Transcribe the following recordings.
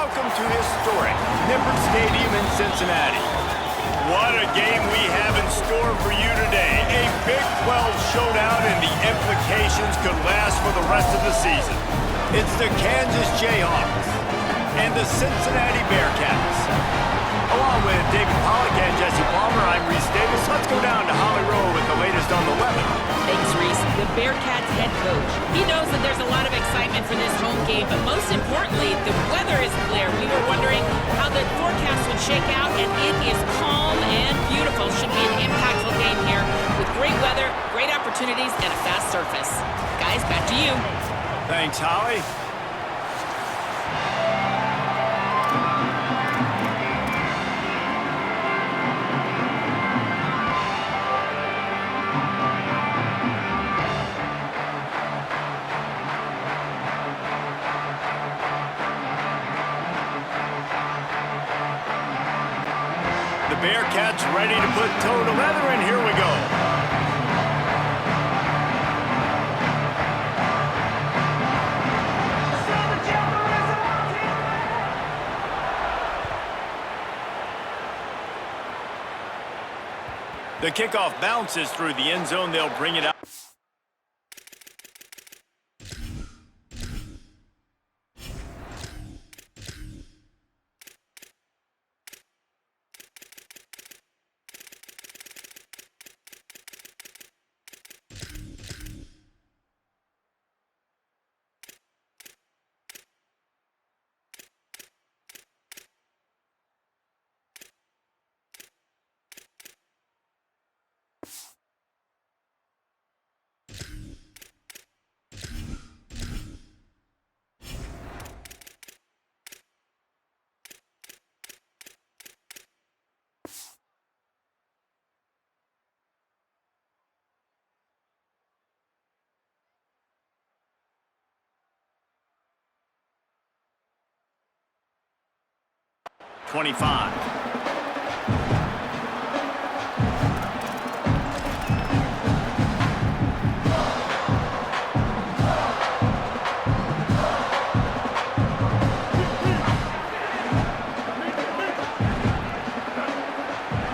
welcome to historic Nippert Stadium in Cincinnati. What a game we have in store for you today. A Big 12 showdown, and the implications could last for the rest of the season. It's the Kansas Jayhawks and the Cincinnati Bearcats. Along with David Pollack and Jesse Palmer, I'm Reese Davis. Let's go down to Holly Rowe with the latest on the weather. Thanks, Reese. The Bearcats head coach. He knows that there's a lot of excitement for this home game, but most importantly, the weather is clear. We were wondering how the forecast would shake out, and it is calm and beautiful. Should be an impactful game here with great weather, great opportunities, and a fast surface. Guys, back to you. Thanks, Holly. The Bearcats ready to put toe to leather, and here we go. The kickoff bounces through the end zone. They'll bring it out.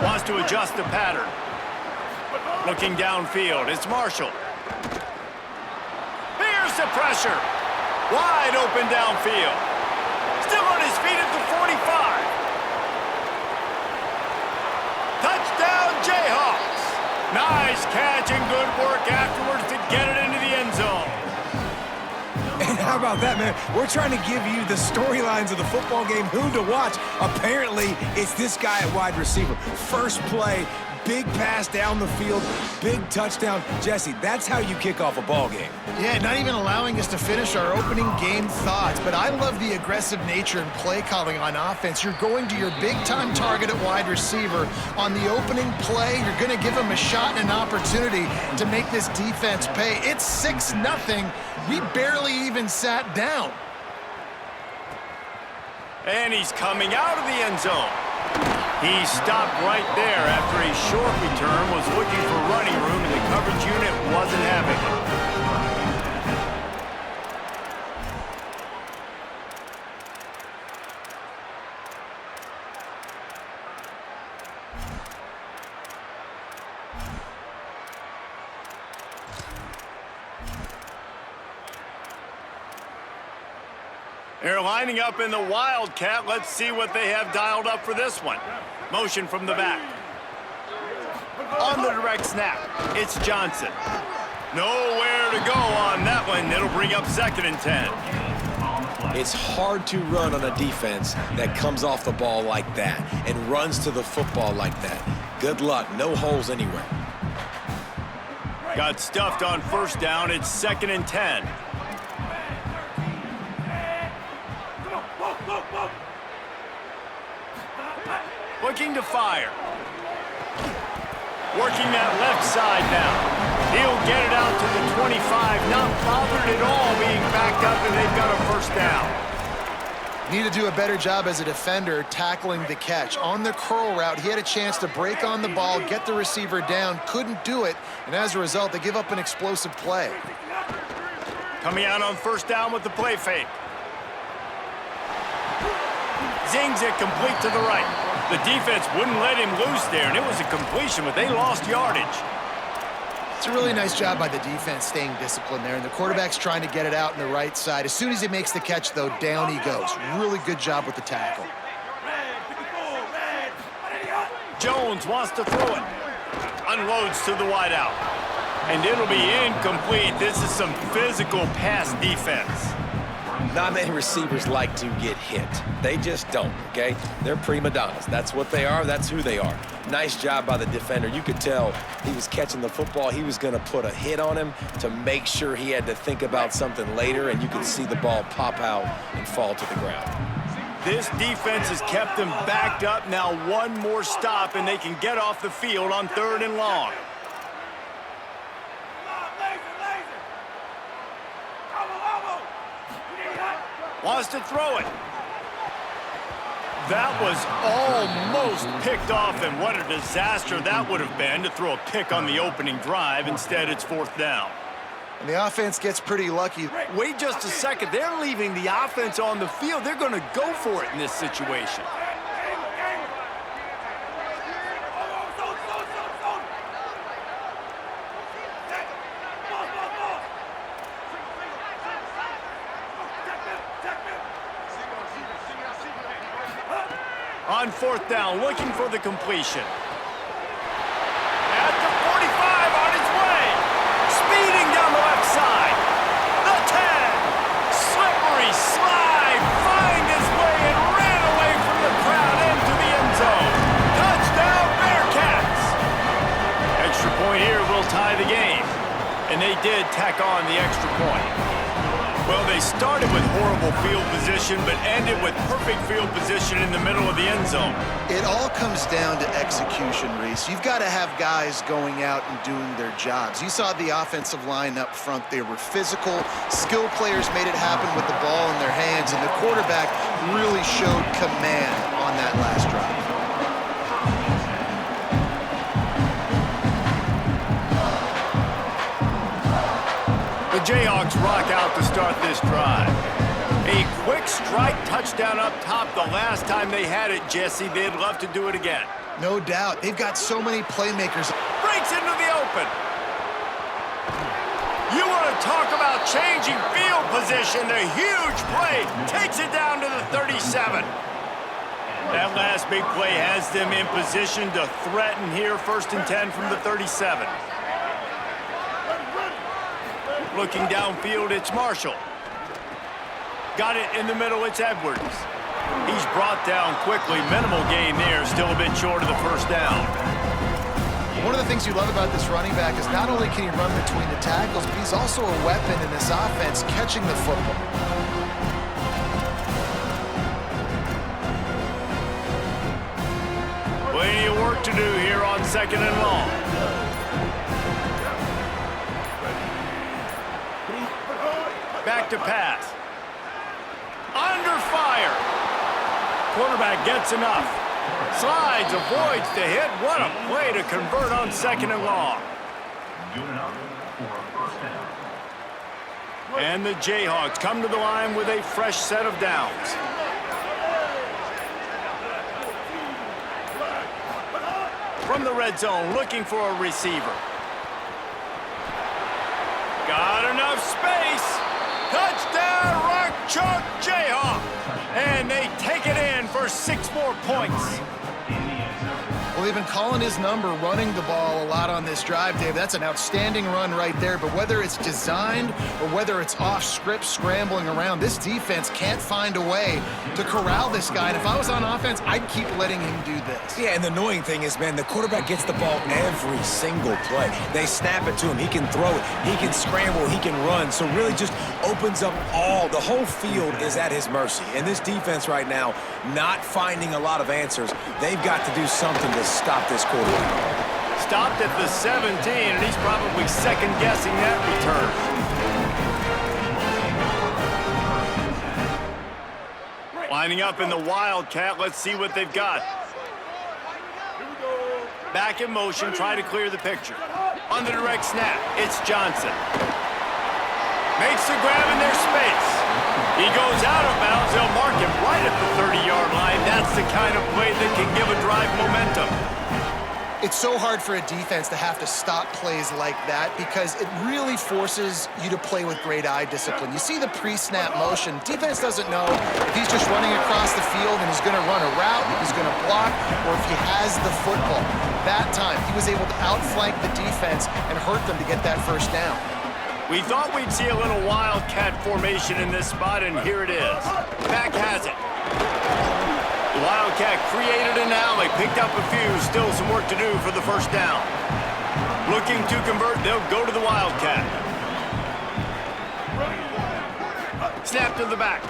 Wants to adjust the pattern. Looking downfield, it's Marshall. Here's the pressure. Wide open downfield. Still on his feet at the 45. Touchdown, Jayhawks. Nice catch and good work afterwards to get it into the end zone. And how about that, man? We're trying to give you the storylines of the football game, who to watch. Apparently, it's this guy at wide receiver. First play, big pass down the field, big touchdown. Jesse, that's how you kick off a ball game. Yeah, not even allowing us to finish our opening game thoughts, but I love the aggressive nature and play calling on offense. You're going to your big-time target at wide receiver. On the opening play, you're going to give him a shot and an opportunity to make this defense pay. It's 6-0. We barely even sat down. And he's coming out of the end zone. He stopped right there after a short return, was looking for running room, and the coverage unit wasn't having it. They're lining up in the Wildcat. Let's see what they have dialed up for this one. Motion from the back. On the direct snap, it's Johnson. Nowhere to go on that one. It'll bring up 2nd and 10. It's hard to run on a defense that comes off the ball like that and runs to the football like that. Good luck. No holes anywhere. Got stuffed on 1st down. It's 2nd and 10. Looking to fire. Working that left side now. He'll get it out to the 25. Not bothered at all being backed up, and they've got a 1st down. Need to do a better job as a defender tackling the catch. On the curl route, he had a chance to break on the ball, get the receiver down, couldn't do it, and as a result, they give up an explosive play. Coming out on 1st down with the play fake. Zings it complete to the right. The defense wouldn't let him loose there, and it was a completion, but they lost yardage. It's a really nice job by the defense staying disciplined there, and the quarterback's trying to get it out on the right side. As soon as he makes the catch, though, down he goes. Really good job with the tackle. Jones wants to throw it. Unloads to the wideout. And it'll be incomplete. This is some physical pass defense. Not many receivers like to get hit. They just don't, okay? They're prima donnas. That's what they are. That's who they are. Nice job by the defender. You could tell he was catching the football. He was going to put a hit on him to make sure he had to think about something later, and you could see the ball pop out and fall to the ground. This defense has kept them backed up. Now one more stop, and they can get off the field on 3rd and long. Wants to throw it. That was almost picked off, and what a disaster that would have been to throw a pick on the opening drive. Instead, it's 4th down. And the offense gets pretty lucky. Wait just a second. They're leaving the offense on the field. They're going to go for it in this situation. On 4th down, looking for the completion. At the 45, on his way. Speeding down the left side. The 10. Slippery slide. Find his way and ran away from the crowd into the end zone. Touchdown, Bearcats. Extra point here will tie the game. And they did tack on the extra point. Well, they started with horrible field position, but ended with perfect field position in the middle of the end zone. It all comes down to execution, Reese. You've got to have guys going out and doing their jobs. You saw the offensive line up front. They were physical. Skill players made it happen with the ball in their hands, and the quarterback really showed command on that last drive. The Jayhawks rock out to start this drive. A quick strike touchdown up top the last time they had it, Jesse. They'd love to do it again. No doubt. They've got so many playmakers. Breaks into the open. You want to talk about changing field position. A huge play takes it down to the 37. That last big play has them in position to threaten here. 1st and 10 from the 37. Looking downfield, it's Marshall. Got it in the middle, it's Edwards. He's brought down quickly. Minimal gain there, still a bit short of the 1st down. One of the things you love about this running back is not only can he run between the tackles, but he's also a weapon in this offense, catching the football. Plenty of work to do here on 2nd and long. Back to pass. Under fire. Quarterback gets enough. Slides, avoids the hit. What a play to convert on 2nd and long. And the Jayhawks come to the line with a fresh set of downs. From the red zone, looking for a receiver. Got enough space. Touchdown, Rock Chalk Jayhawk. And they take it in for 6 more points. Well, they've been calling his number, running the ball a lot on this drive, Dave. That's an outstanding run right there. But whether it's designed or whether it's off script scrambling around, this defense can't find a way to corral this guy. And if I was on offense, I'd keep letting him do this. Yeah, and the annoying thing is, man, the quarterback gets the ball every single play. They snap it to him. He can throw it. He can scramble. He can run. So really just opens up the whole field is at his mercy. And this defense right now, not finding a lot of answers. They've got to do something to stop this quarterback. Stopped at the 17, and he's probably second-guessing that return. Lining up in the Wildcat. Let's see what they've got. Back in motion, try to clear the picture. On the direct snap, it's Johnson. Makes the grab in their space. He goes out of bounds. They'll mark him right at the 30-yard line. That's the kind of play that can give a drive momentum. It's so hard for a defense to have to stop plays like that because it really forces you to play with great eye discipline. You see the pre-snap motion. Defense doesn't know if he's just running across the field and he's going to run a route, if he's going to block, or if he has the football. That time, he was able to outflank the defense and hurt them to get that first down. We thought we'd see a little wildcat formation in this spot, and here it is. Back has it. The Wildcat created an alley, picked up a few, still some work to do for the first down. Looking to convert, they'll go to the Wildcat. Snap to the back.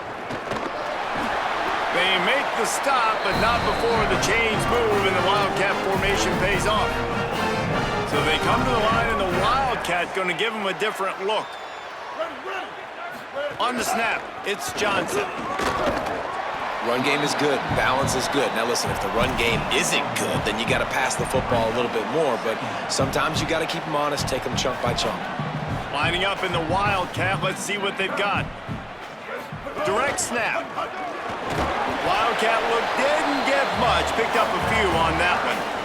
They make the stop, but not before the chains move and the Wildcat formation pays off. So they come to the line, and the Wildcat going to give them a different look. On the snap, it's Johnson. Run game is good. Balance is good. Now, listen, if the run game isn't good, then you got to pass the football a little bit more. But sometimes you got to keep them honest, take them chunk by chunk. Lining up in the Wildcat. Let's see what they've got. Direct snap. Wildcat look didn't get much. Picked up a few on that one.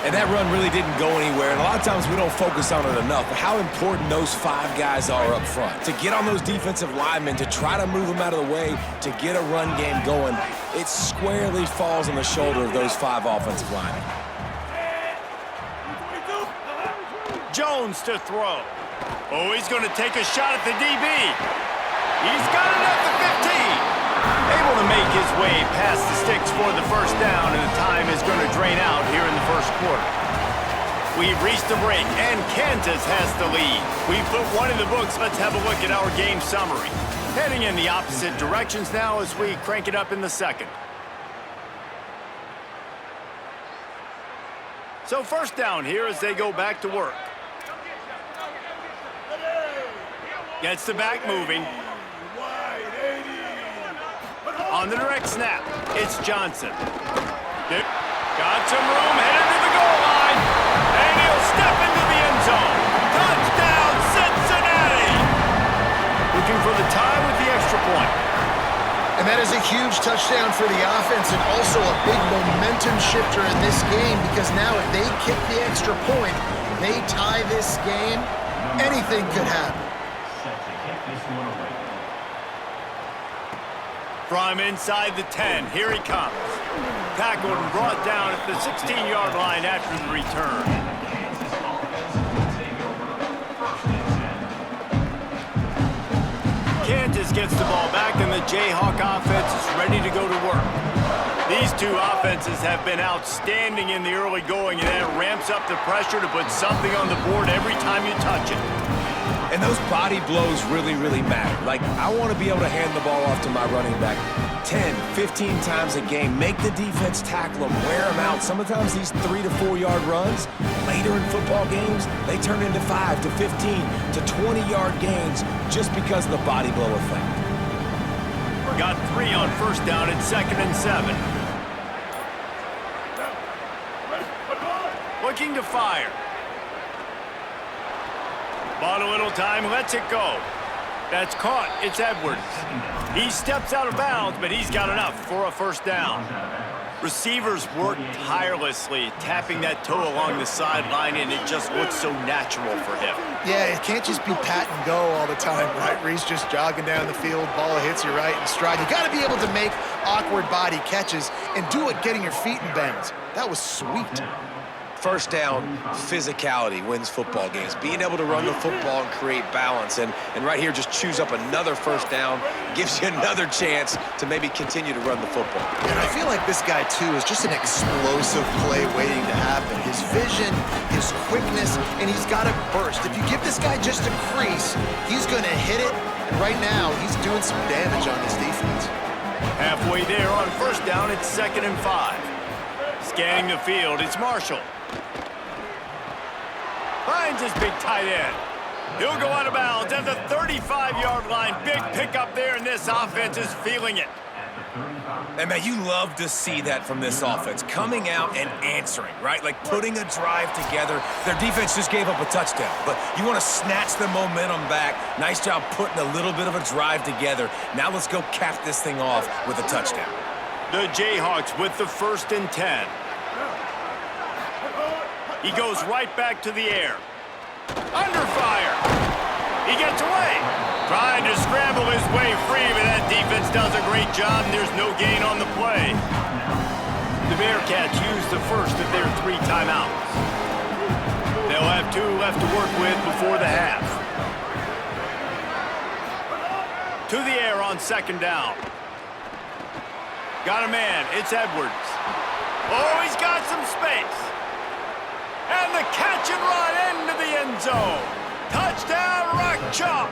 And that run really didn't go anywhere, and a lot of times we don't focus on it enough, but how important those 5 guys are up front. To get on those defensive linemen, to try to move them out of the way, to get a run game going, it squarely falls on the shoulder of those 5 offensive linemen. Jones to throw. Oh, he's going to take a shot at the DB. He's got it at the 15. Able to make his way past the sticks for the first down, and the time is going to drain out here in the first quarter. We've reached the break, and Kansas has the lead. We put one in the books. Let's have a look at our game summary. Heading in the opposite directions now as we crank it up in the second. So first down here as they go back to work. Gets the back moving. On the direct snap, it's Johnson. Got some room, headed to the goal line, and he'll step into the end zone. Touchdown, Cincinnati! Looking for the tie with the extra point. And that is a huge touchdown for the offense and also a big momentum shifter in this game because now if they kick the extra point, they tie this game, anything could happen. From inside the 10, here he comes. Tackled and brought down at the 16-yard line after the return. Kansas gets the ball back, and the Jayhawk offense is ready to go to work. These two offenses have been outstanding in the early going, and that ramps up the pressure to put something on the board every time you touch it. And those body blows really, really matter. Like, I want to be able to hand the ball off to my running back 10, 15 times a game. Make the defense tackle them, wear them out. Sometimes these 3 to 4 yard runs, later in football games, they turn into 5 to 15 to 20-yard gains just because of the body blow effect. Got 3 on first down at 2nd and 7. Looking to fire. Bought a little time, lets it go. That's caught. It's Edwards. He steps out of bounds, but he's got enough for a first down. Receivers work tirelessly, tapping that toe along the sideline, and it just looks so natural for him. Yeah, it can't just be pat and go all the time, right? Where he's just jogging down the field, ball hits you right in stride. You got to be able to make awkward body catches and do it getting your feet in bounds. That was sweet. First down, physicality wins football games. Being able to run the football and create balance. And right here, just choose up another first down, gives you another chance to maybe continue to run the football. And I feel like this guy, too, is just an explosive play waiting to happen. His vision, his quickness, and he's got a burst. If you give this guy just a crease, he's going to hit it. And right now, he's doing some damage on this defense. Halfway there on first down, it's 2nd and 5. Scanning the field, it's Marshall. Finds his big tight end. He'll go out of bounds at the 35-yard line. Big pickup there, and this offense is feeling it. And, man, you love to see that from this offense, coming out and answering, right? Like putting a drive together. Their defense just gave up a touchdown, but you want to snatch the momentum back. Nice job putting a little bit of a drive together. Now let's go cap this thing off with a touchdown. The Jayhawks with the 1st and 10. He goes right back to the air. Under fire. He gets away. Trying to scramble his way free, but that defense does a great job, and there's no gain on the play. The Bearcats use the first of their 3 timeouts. They'll have 2 left to work with before the half. To the air on 2nd down. Got a man. It's Edwards. Oh, he's got some space. And the catch and run into the end zone. Touchdown, Rock Chalk.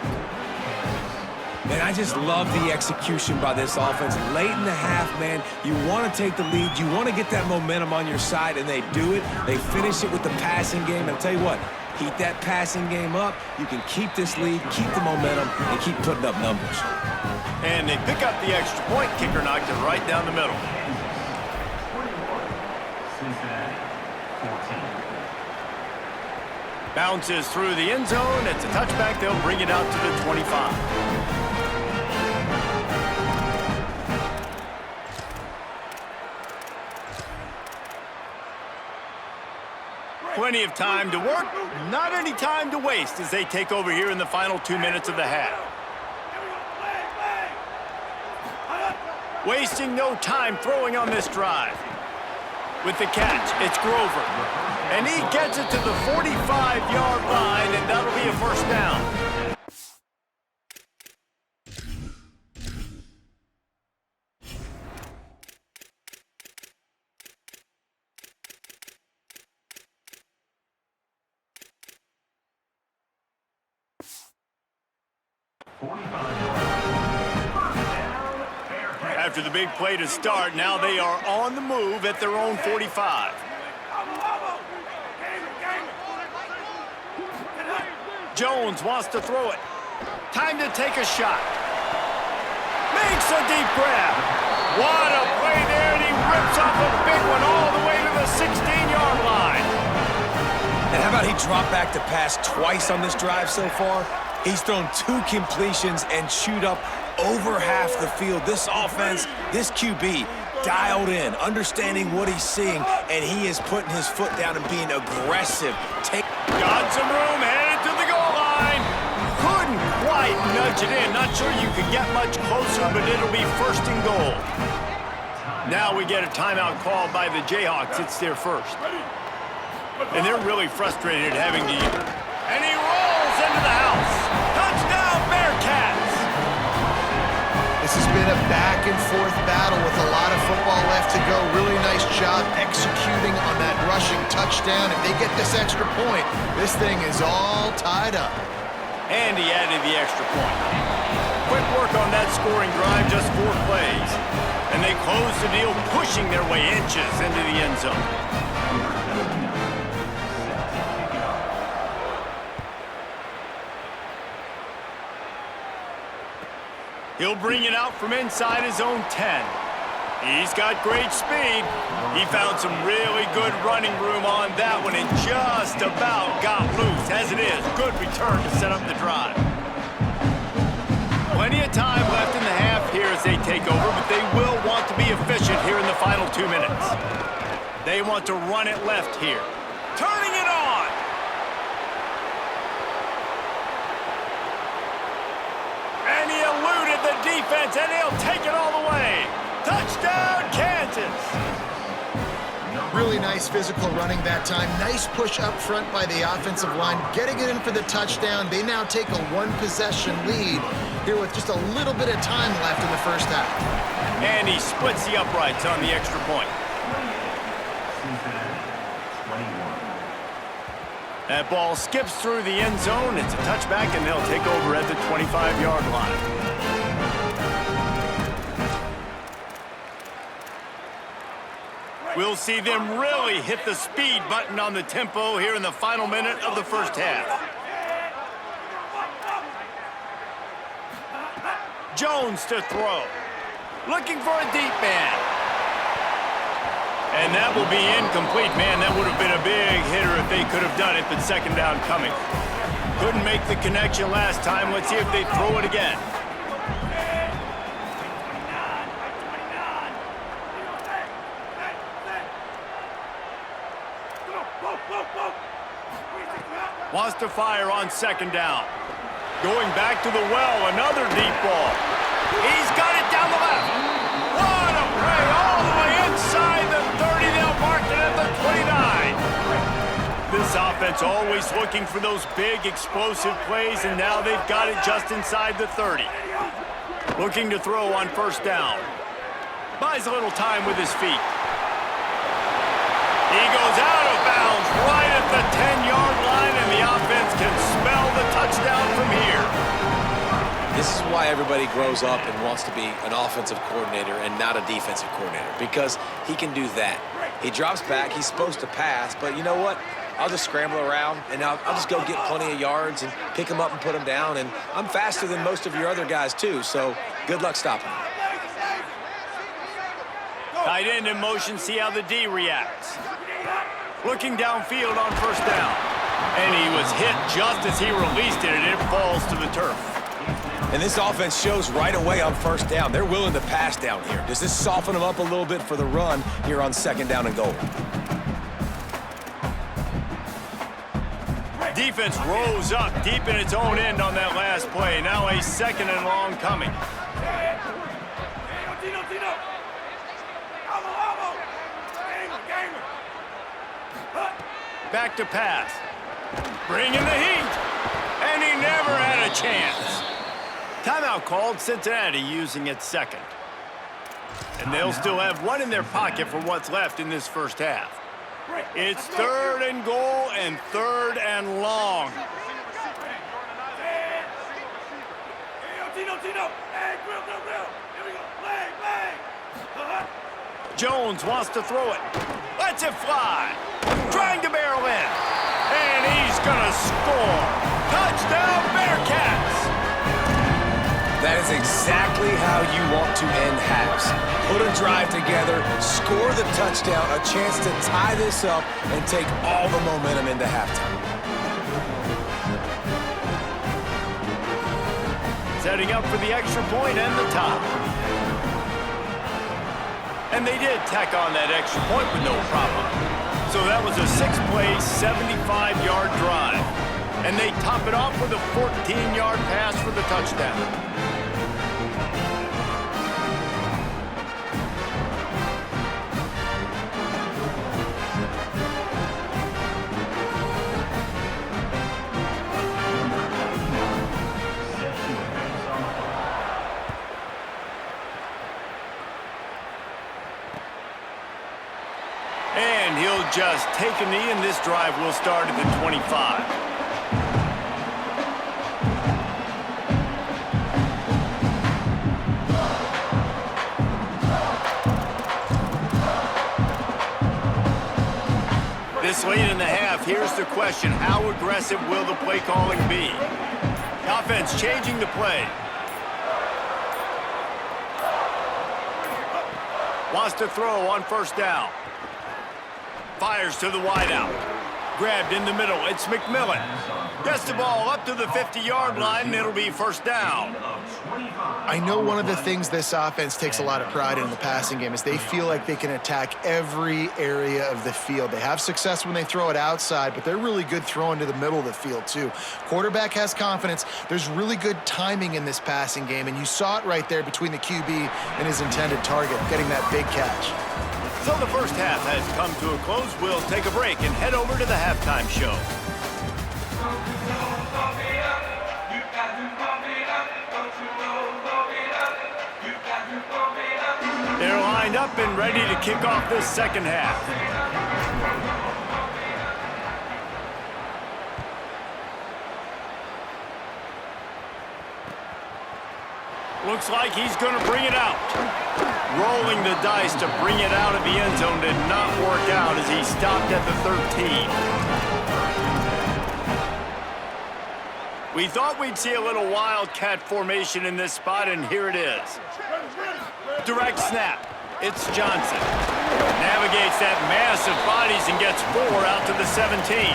Man, I just love the execution by this offense. Late in the half, man, you want to take the lead. You want to get that momentum on your side, and they do it. They finish it with the passing game. And I'll tell you what, heat that passing game up. You can keep this lead, keep the momentum, and keep putting up numbers. And they pick up the extra point. Kicker knocked it right down the middle. Bounces through the end zone. It's a touchback. They'll bring it out to the 25. Plenty of time to work, not any time to waste as they take over here in the final 2 minutes of the half. Wasting no time throwing on this drive. With the catch, it's Grover. And he gets it to the 45-yard line, and that'll be a 1st down. After the big play to start, now they are on the move at their own 45. Jones wants to throw it. Time to take a shot. Makes a deep grab. What a play there, and he rips off a big one all the way to the 16-yard line. And how about he dropped back to pass twice on this drive so far? He's thrown 2 completions and chewed up over half the field. This offense, this QB, dialed in, understanding what he's seeing, and he is putting his foot down and being aggressive. Got some room, headed to the goal line. Couldn't quite nudge it in. Not sure you could get much closer, but it'll be 1st and goal. Now we get a timeout called by the Jayhawks. It's their first. And they're really frustrated having to use. And he rolls into the house. Touchdown, Bearcats! This has been a back-and-forth battle with a lot of football left to go. Really nice job executing on that rushing touchdown. If they get this extra point, this thing is all tied up. And he added the extra point. Quick work on that scoring drive, just 4 plays. And they close the deal, pushing their way inches into the end zone. He'll bring it out from inside his own 10. He's got great speed. He found some really good running room on that one and just about got loose. As it is, good return to set up the drive. Plenty of time left in the half here as they take over, but they will want to be efficient here in the final 2 minutes. They want to run it left here. Turning it on! And he eluded the defense, and he'll take it all the way. Touchdown, Kansas! Really nice physical running that time. Nice push up front by the offensive line. Getting it in for the touchdown. They now take a 1-possession lead here with just a little bit of time left in the first half. And he splits the uprights on the extra point. That ball skips through the end zone. It's a touchback, and they'll take over at the 25-yard line. We'll see them really hit the speed button on the tempo here in the final minute of the first half. Jones to throw. looking for a deep man. And that will be incomplete. Man, that would have been a big hitter if they could have done it, but second down coming. Couldn't make the connection last time. Let's see if they throw it again. Wants to fire on second down. Going back to the well, another deep ball. He's got it down the left. What a play, all the way inside the 30. They'll mark it at the 29. This offense always looking for those big, explosive plays, and now they've got it just inside the 30. Looking to throw on first down. Buys a little time with his feet. He goes out of bounds right at the 10-yard line, and the offense can smell the touchdown from here. This is why everybody grows up and wants to be an offensive coordinator and not a defensive coordinator, because he can do that. He drops back, he's supposed to pass, but you know what? I'll just scramble around, and I'll just go get plenty of yards and pick them up and put them down, and I'm faster than most of your other guys, too, so good luck stopping him. Tight end in motion, see how the D reacts. Looking downfield on first down. And he was hit just as he released it, and it falls to the turf. And this offense shows right away on first down. They're willing to pass down here. Does this soften them up a little bit for the run here on second down and goal? Defense rose up deep in its own end on that last play. Now a second and long coming. Back to pass. Bringing the heat. And he never had a chance. Timeout called, Cincinnati using its second. And they'll still have one in their pocket for what's left in this first half. It's third and goal and third and long. Jones wants to throw it. Lets it fly. Trying to barrel in. And he's going to score. Touchdown, Bearcats. That is exactly how you want to end halves. Put a drive together, score the touchdown, a chance to tie this up and take all the momentum into halftime. Setting up for the extra point and the top. And they did tack on that extra point with no problem. So that was a 6-play, 75-yard drive. And they top it off with a 14-yard pass for the touchdown. And he'll just take a knee, and this drive will start at the 25. This late in the half, here's the question. How aggressive will the play calling be? The offense changing the play. Wants to throw on first down. Fires to the wideout. Grabbed in the middle. It's McMillan. Gets the ball up to the 50-yard line, and it'll be first down. I know one of the things this offense takes a lot of pride in the passing game is they feel like they can attack every area of the field. They have success when they throw it outside, but they're really good throwing to the middle of the field, too. Quarterback has confidence. There's really good timing in this passing game, and you saw it right there between the QB and his intended target, getting that big catch. So the first half has come to a close. We'll take a break and head over to the halftime show. They're lined up and ready to kick off this second half. Looks like he's going to bring it out. Rolling the dice to bring it out of the end zone did not work out as he stopped at the 13. We thought we'd see a little wildcat formation in this spot, and here it is. Direct snap. It's Johnson. Navigates that mass of bodies and gets 4 out to the 17.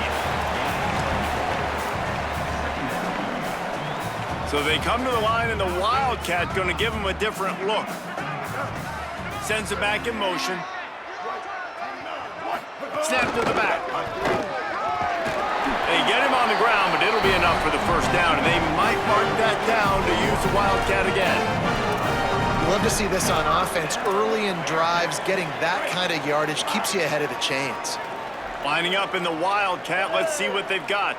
So they come to the line, and the Wildcat going to give him a different look. Sends it back in motion. Snap to the back. They get him on the ground, but it'll be enough for the first down, and they might mark that down to use the Wildcat again. You love to see this on offense. Early in drives, getting that kind of yardage keeps you ahead of the chains. Lining up in the Wildcat, let's see what they've got.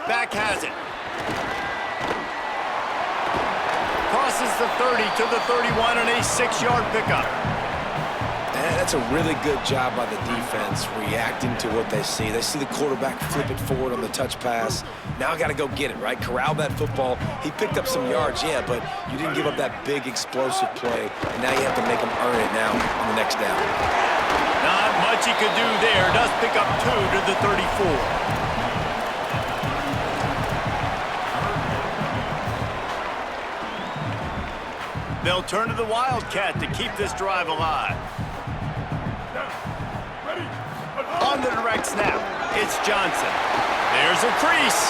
Back has it. Crosses the 30 to the 31 and a 6-yard pickup. That's a really good job by the defense reacting to what they see. They see the quarterback flip it forward on the touch pass. Now I got to go get it, right? Corral that football. He picked up some yards, yeah, but you didn't give up that big explosive play. And now you have to make him earn it now on the next down. Not much he could do there. Does pick up 2 to the 34. They'll turn to the Wildcat to keep this drive alive. On the direct snap, it's Johnson. There's a crease.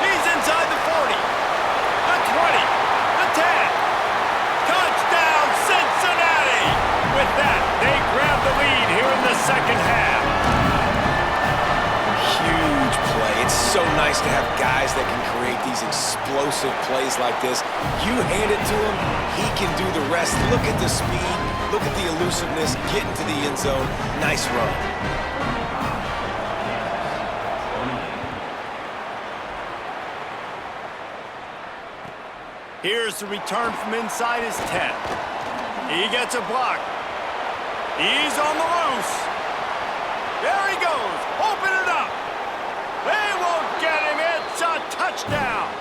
He's inside the 40, the 20, the 10. Touchdown, Cincinnati! With that, they grab the lead here in the second half. Huge play. It's so nice to have guys that can create these explosive plays like this. You hand it to him, he can do the rest. Look at the speed, look at the elusiveness, get into the end zone. Nice run. Here's the return from inside his 10. He gets a block. He's on the loose. There he goes. Open it up. They won't get him. It's a touchdown.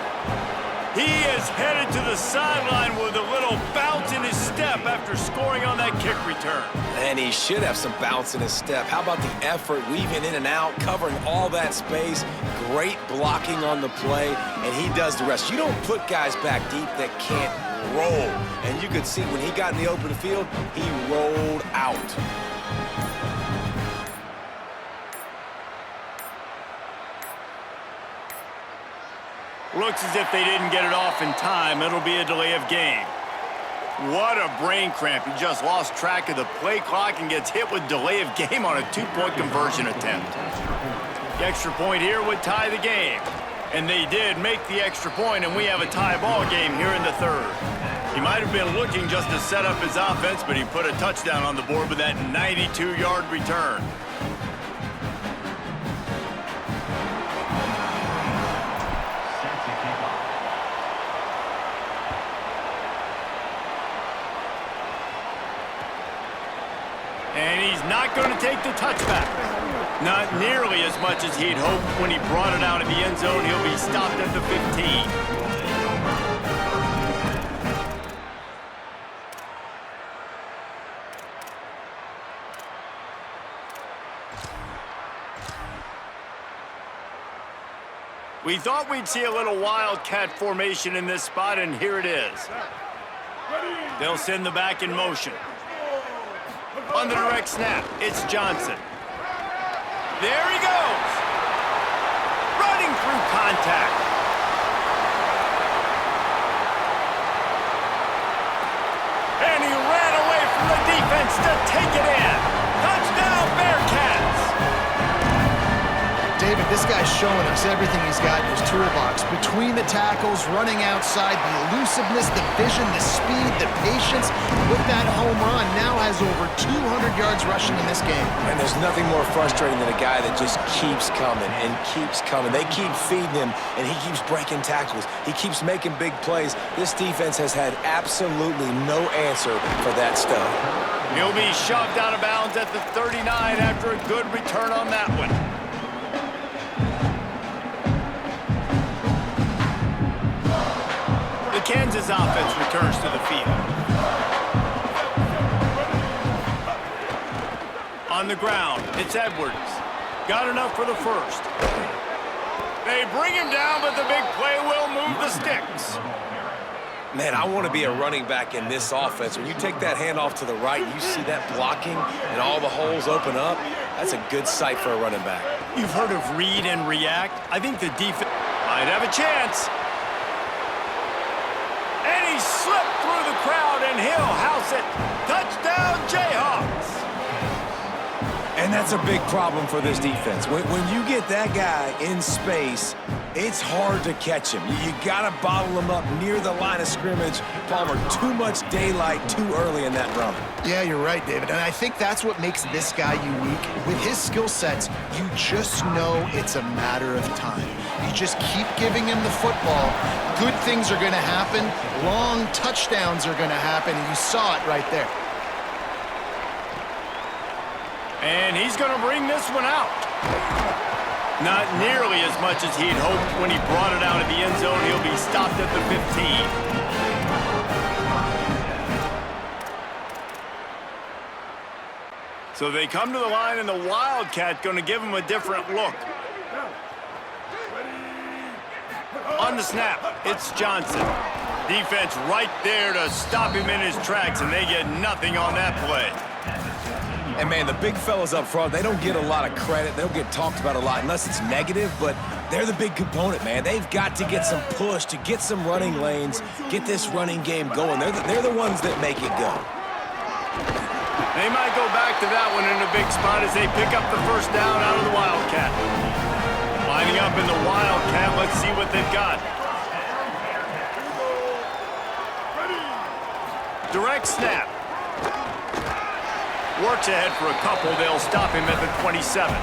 He is headed to the sideline with a little bounce in his step after scoring on that kick return. And he should have some bounce in his step. How about the effort, weaving in and out, covering all that space, great blocking on the play, and he does the rest. You don't put guys back deep that can't roll. And you could see when he got in the open field, he rolled out. Looks as if they didn't get it off in time. It'll be a delay of game. What a brain cramp. He just lost track of the play clock and gets hit with delay of game on a 2-point conversion attempt. The extra point here would tie the game. And they did make the extra point, and we have a tie ball game here in the third. He might have been looking just to set up his offense, but he put a touchdown on the board with that 92-yard return. And he's not going to take the touchback. Not nearly as much as he'd hoped when he brought it out of the end zone. He'll be stopped at the 15. We thought we'd see a little Wildcat formation in this spot, and here it is. They'll send the back in motion. On the direct snap, it's Johnson. There he goes. Running through contact. And he ran away from the defense to take it in. Touchdown, Bearcats. David, this guy's showing us everything he's got in his toolbox. Between the tackles, running outside, the elusiveness, the vision, the speed, the patience. With that home run, now has over 200 yards rushing in this game. And there's nothing more frustrating than a guy that just keeps coming and keeps coming. They keep feeding him, and he keeps breaking tackles. He keeps making big plays. This defense has had absolutely no answer for that stuff. He'll be shoved out of bounds at the 39 after a good return on that one. The Kansas offense returns to the field. On the ground, it's Edwards. Got enough for the first. They bring him down, but the big play will move the sticks. Man, I want to be a running back in this offense. When you take that handoff to the right, you see that blocking and all the holes open up. That's a good sight for a running back. You've heard of read and react. I think the defense might have a chance. And he slipped through the crowd, and he'll house it. Touchdown, Jayhawks. And that's a big problem for this defense. When you get that guy in space, it's hard to catch him. You got to bottle him up near the line of scrimmage. Palmer, too much daylight too early in that run. Yeah, you're right, David. And I think that's what makes this guy unique. With his skill sets, you just know it's a matter of time. You just keep giving him the football. Good things are going to happen. Long touchdowns are going to happen. And you saw it right there. And he's going to bring this one out. Not nearly as much as he'd hoped when he brought it out of the end zone. He'll be stopped at the 15. So they come to the line, and the Wildcat going to give him a different look. On the snap, it's Johnson. Defense right there to stop him in his tracks, and they get nothing on that play. And, man, the big fellas up front, they don't get a lot of credit. They don't get talked about a lot unless it's negative, but they're the big component, man. They've got to get some push to get some running lanes, get this running game going. They're the ones that make it go. They might go back to that one in a big spot as they pick up the first down out of the Wildcat. Lining up in the Wildcat, let's see what they've got. Direct snap. Works ahead for a couple. They'll stop him at the 27.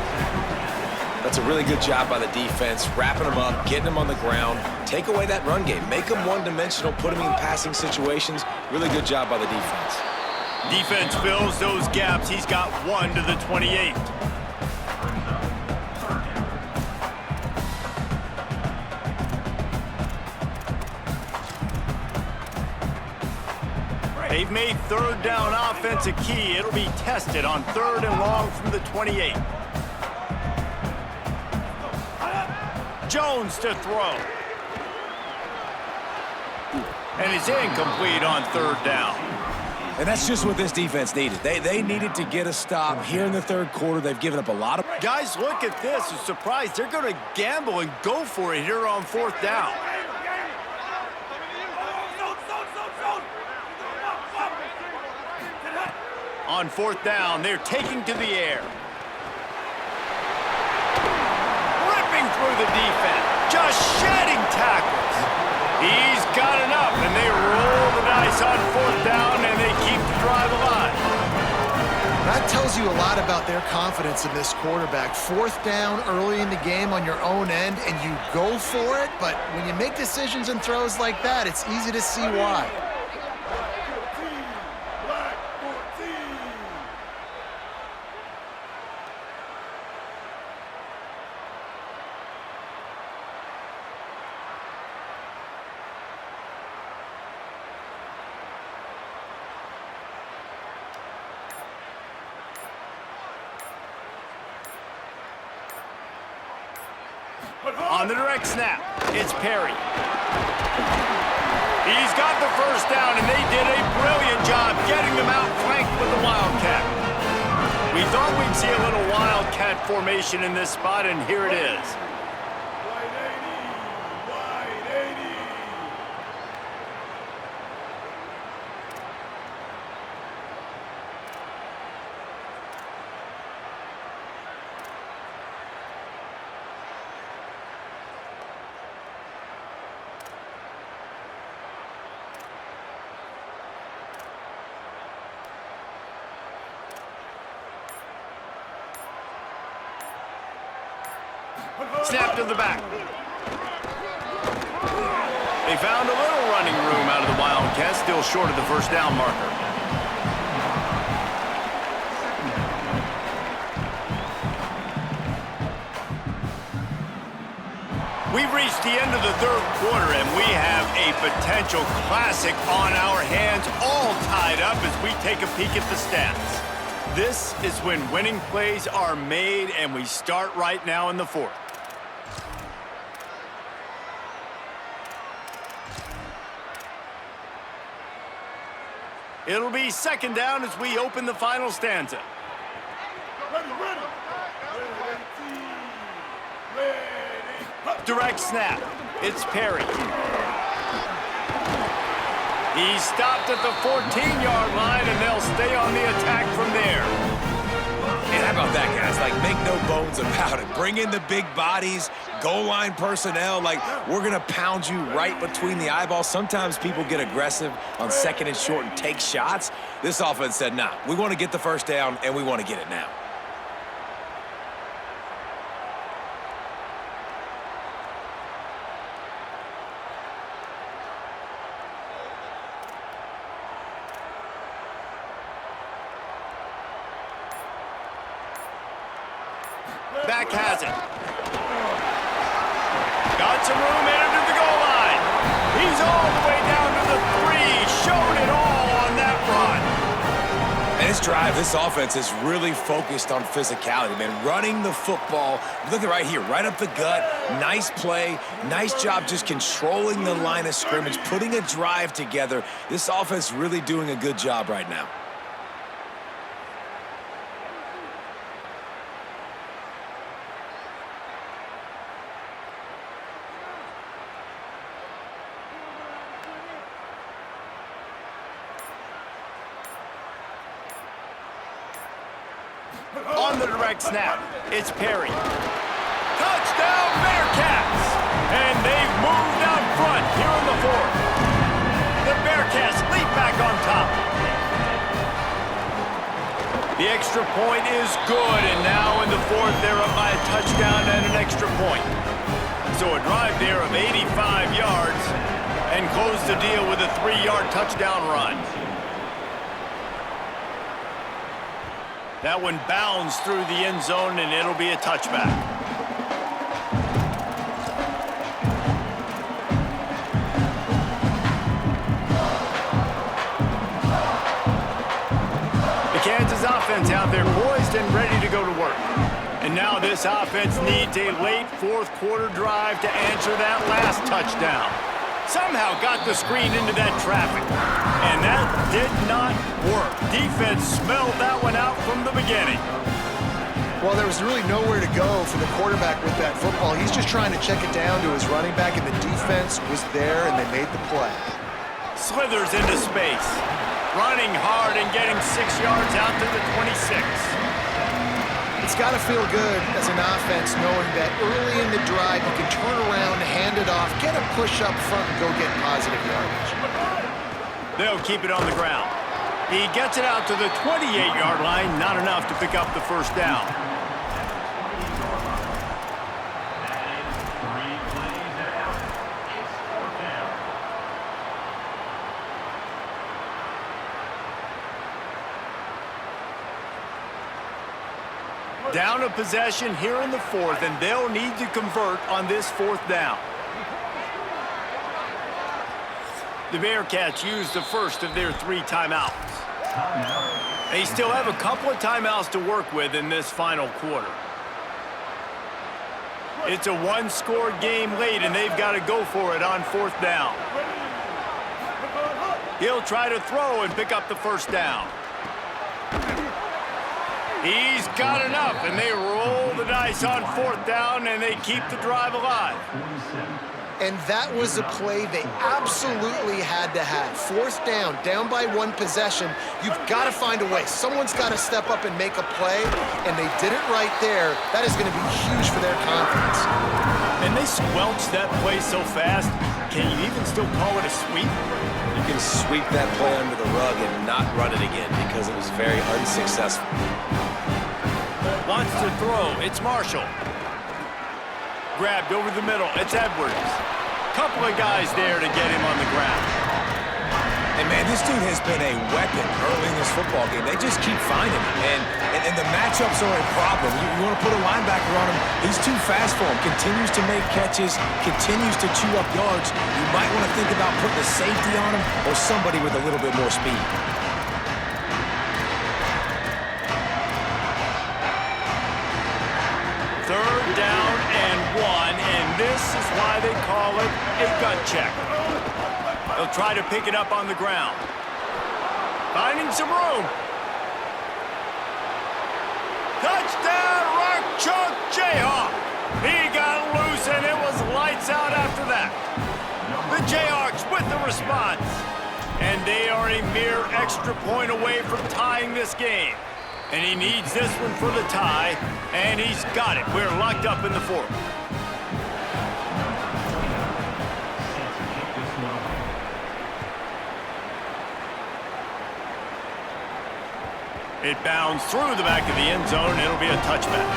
That's a really good job by the defense, wrapping him up, getting him on the ground. Take away that run game. Make him one-dimensional, put him in passing situations. Really good job by the defense. Defense fills those gaps. He's got one to the 28. They've made third down offense a key. It'll be tested on 3rd and long from the 28. Jones to throw. And it's incomplete on 3rd down. And that's just what this defense needed. They needed to get a stop here in the 3rd quarter. They've given up a lot of... Guys, look at this. I'm surprised. They're going to gamble and go for it here on 4th down. On 4th down, they're taking to the air. Ripping through the defense. Just shedding tackles. He's got enough, and they roll the dice on 4th down, and they keep the drive alive. That tells you a lot about their confidence in this quarterback. 4th down early in the game on your own end, and you go for it, but when you make decisions and throws like that, it's easy to see why. On the direct snap, it's Perry. He's got the first down, and they did a brilliant job getting them out flanked with the Wildcat. We thought we'd see a little Wildcat formation in this spot, and here it is. Snap to the back. They found a little running room out of the Wildcats, still short of the first down marker. We've reached the end of the 3rd quarter, and we have a potential classic on our hands, all tied up as we take a peek at the stats. This is when winning plays are made, and we start right now in the 4th. It'll be second down as we open the final stanza. Direct snap. It's Perry. He's stopped at the 14-yard line, and they'll stay on the attack from there. And how about that, guys? Like, make no bones about it. Bring in the big bodies, goal line personnel. Like, we're going to pound you right between the eyeballs. Sometimes people get aggressive on second and short and take shots. This offense said, nah, we want to get the first down, and we want to get it now. Back has it. Got some room, entered the goal line. He's all the way down to the 3. Showed it all on that run. And this drive, this offense is really focused on physicality, man. Running the football. Look at right here, right up the gut. Nice play. Nice job just controlling the line of scrimmage, putting a drive together. This offense really doing a good job right now. On the direct snap, it's Perry. Touchdown, Bearcats! And they've moved out front here in the 4th. The Bearcats leap back on top. The extra point is good, and now in the 4th, they're up by a touchdown and an extra point. So a drive there of 85 yards and close the deal with a 3-yard touchdown run. That one bounds through the end zone, and it'll be a touchback. The Kansas offense out there poised and ready to go to work. And now this offense needs a late 4th quarter drive to answer that last touchdown. Somehow got the screen into that traffic, and that did not work. Defense smelled that one out from the beginning. Well, there was really nowhere to go for the quarterback with that football. He's just trying to check it down to his running back, and the defense was there, and they made the play. Slithers into space, running hard and getting 6 yards out to the 26. It's got to feel good as an offense knowing that early in the drive you can turn around, hand it off, get a push up front, and go get positive yardage. They'll keep it on the ground. He gets it out to the 28-yard line, not enough to pick up the first down. Down a possession here in the 4th, and they'll need to convert on this 4th down. The Bearcats use the first of their 3 timeouts. They still have a couple of timeouts to work with in this final quarter. It's a 1-score game late, and they've got to go for it on 4th down. He'll try to throw and pick up the first down. He's got enough, and they roll the dice on 4th down, and they keep the drive alive. And that was a play they absolutely had to have. 4th down by 1 possession. You've got to find a way. Someone's got to step up and make a play, and they did it right there. That is going to be huge for their confidence. And they squelched that play so fast, can you even still call it a sweep? You can sweep that play under the rug and not run it again because it was very unsuccessful. Wants to throw. It's Marshall. Grabbed over the middle. It's Edwards. Couple of guys there to get him on the ground. And, man, this dude has been a weapon early in this football game. They just keep finding him. And the matchups are a problem. You want to put a linebacker on him, he's too fast for him. Continues to make catches, continues to chew up yards. You might want to think about putting a safety on him or somebody with a little bit more speed. Third down and 1, and this is why they call it a gut check. They'll try to pick it up on the ground. Finding some room. Touchdown, Rock Chalk Jayhawk. He got loose, and it was lights out after that. The Jayhawks with the response. And they are a mere extra point away from tying this game. And he needs this one for the tie, and he's got it. We're locked up in the fourth. It bounds through the back of the end zone. It'll be a touchback.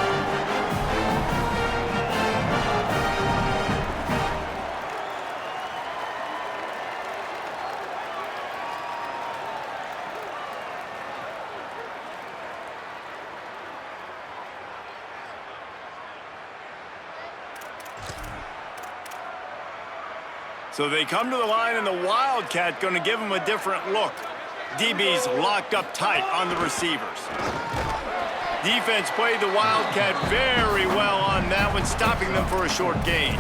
So they come to the line, and the Wildcat going to give them a different look. DB's locked up tight on the receivers. Defense played the Wildcat very well on that one, stopping them for a short gain.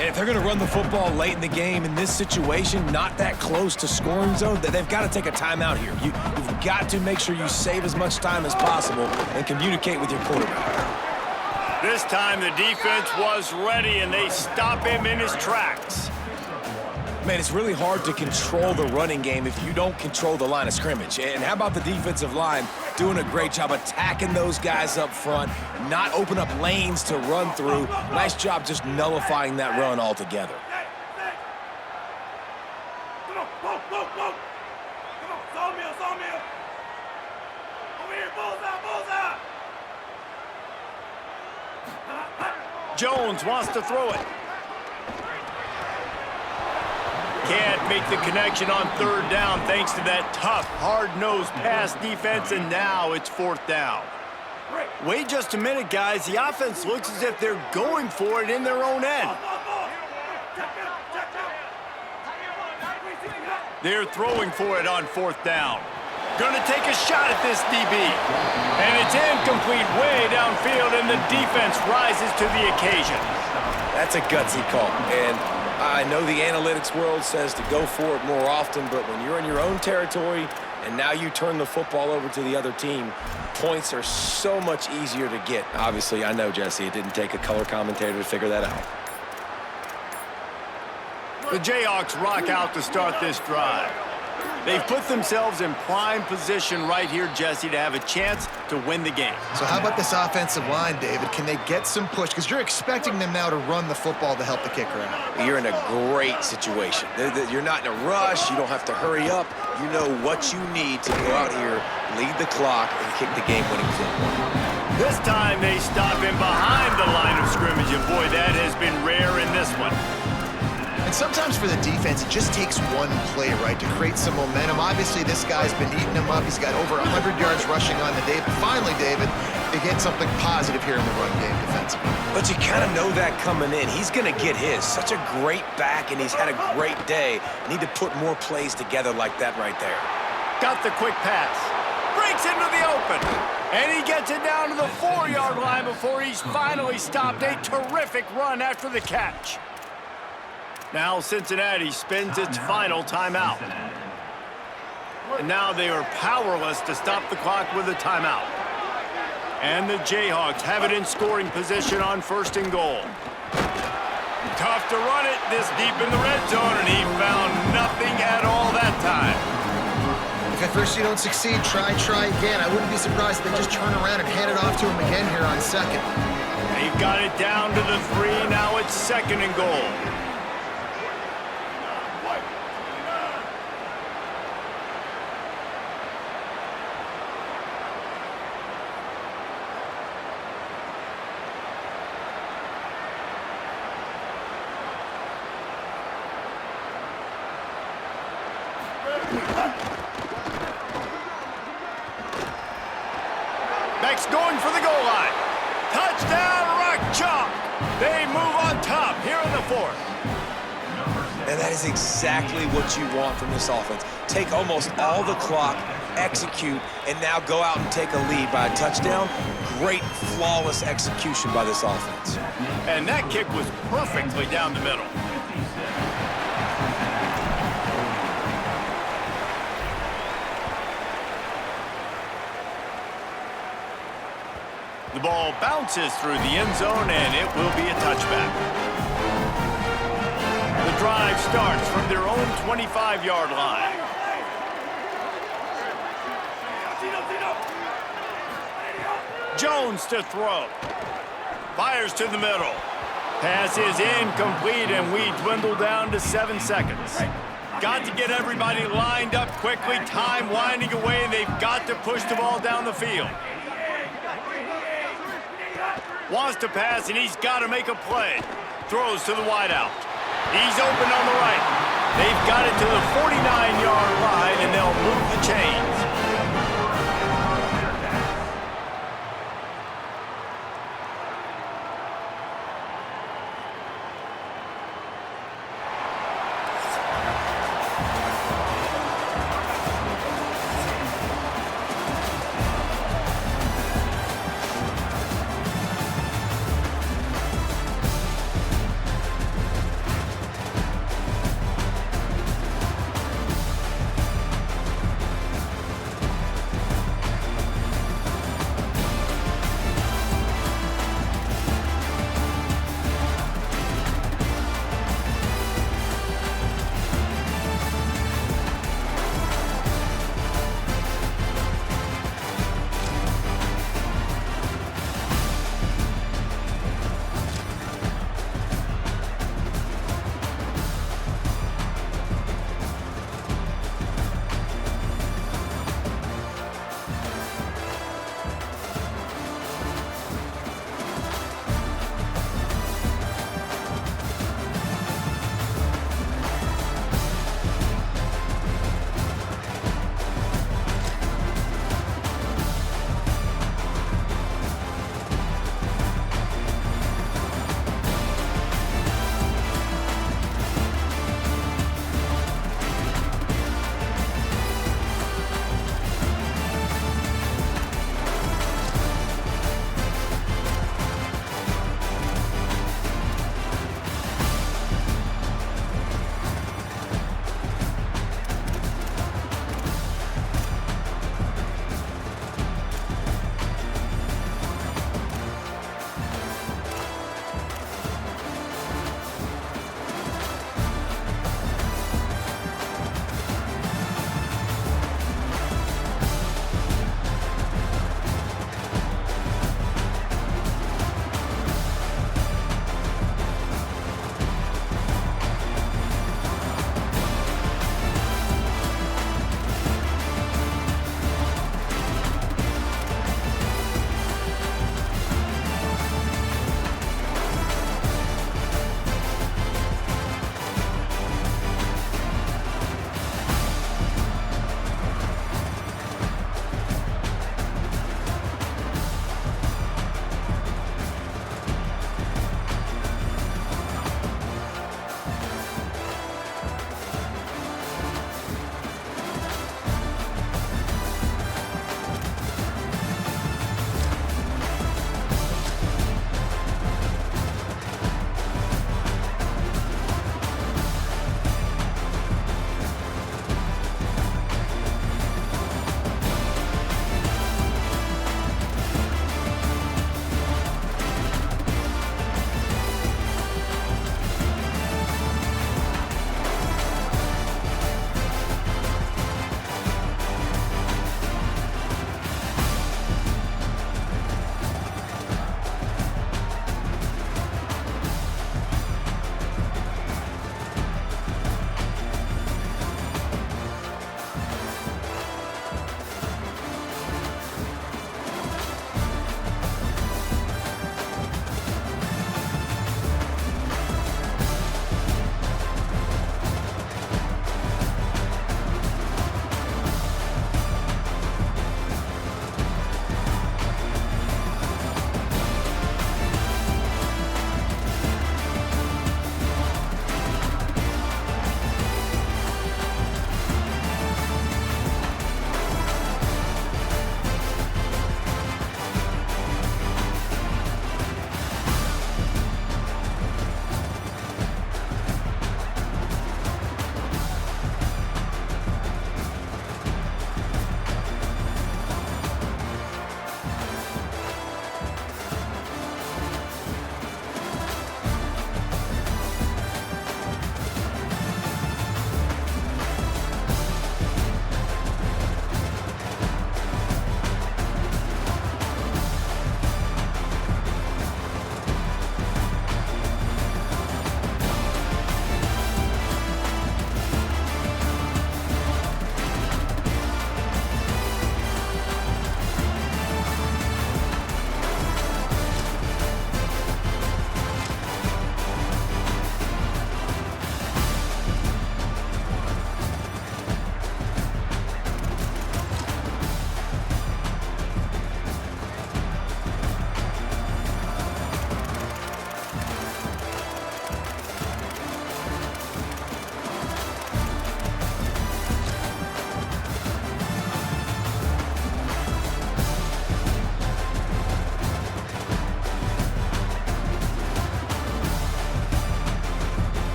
And if they're going to run the football late in the game in this situation, not that close to scoring zone, they've got to take a timeout here. You've got to make sure you save as much time as possible and communicate with your quarterback. This time the defense was ready, and they stop him in his tracks. Man, it's really hard to control the running game if you don't control the line of scrimmage. And how about the defensive line doing a great job attacking those guys up front, not open up lanes to run through. Nice job just nullifying that run altogether. Come on, whoa. Come on, sawmill. Over here, bullseye. Jones wants to throw it. Can't make the connection on third down thanks to that tough, hard-nosed pass defense, and now it's fourth down. Wait just a minute, guys. The offense looks as if they're going for it in their own end. They're throwing for it on fourth down. Gonna take a shot at this DB. And it's incomplete way downfield, and the defense rises to the occasion. That's a gutsy call, and I know the analytics world says to go for it more often, but when you're in your own territory and now you turn the football over to the other team, points are so much easier to get. Obviously, I know, Jesse, it didn't take a color commentator to figure that out. The Jayhawks rock out to start this drive. They've put themselves in prime position right here, Jesse, to have a chance to win the game. So how about this offensive line, David? Can they get some push? Because you're expecting them now to run the football to help the kicker out. You're in a great situation. You're not in a rush. You don't have to hurry up. You know what you need to go out here, lead the clock, and kick the game-winning field goal. This time they stop him behind the line of scrimmage, and boy, that has been rare in this one. And sometimes for the defense, it just takes one play, right, to create some momentum. Obviously, this guy's been eating them up. He's got over 100 yards rushing on the day. But finally, David, they get something positive here in the run game defensively. But you kind of know that coming in. He's going to get his. Such a great back, and he's had a great day. Need to put more plays together like that right there. Got the quick pass. Breaks into the open. And he gets it down to the 4-yard line before he's finally stopped. A terrific run after the catch. Now Cincinnati spins its final timeout. And now they are powerless to stop the clock with a timeout. And the Jayhawks have it in scoring position on first and goal. Tough to run it this deep in the red zone, and he found nothing at all that time. If at first you don't succeed, try again. I wouldn't be surprised if they just turn around and hand it off to him again here on second. They've got it down to the 3. Now it's second and goal. Beck's going for the goal line. Touchdown, Rock Chalk. They move on top here in the fourth. And that is exactly what you want from this offense. Take almost all the clock, execute, and now go out and take a lead by a touchdown. Great, flawless execution by this offense. And that kick was perfectly down the middle. The ball bounces through the end zone, and it will be a touchback. The drive starts from their own 25-yard line. Jones to throw. Fires to the middle. Pass is incomplete, and we dwindle down to 7 seconds. Got to get everybody lined up quickly. Time winding away, and they've got to push the ball down the field. Wants to pass, and he's got to make a play. Throws to the wideout. He's open on the right. They've got it to the 49-yard line, and they'll move the chains.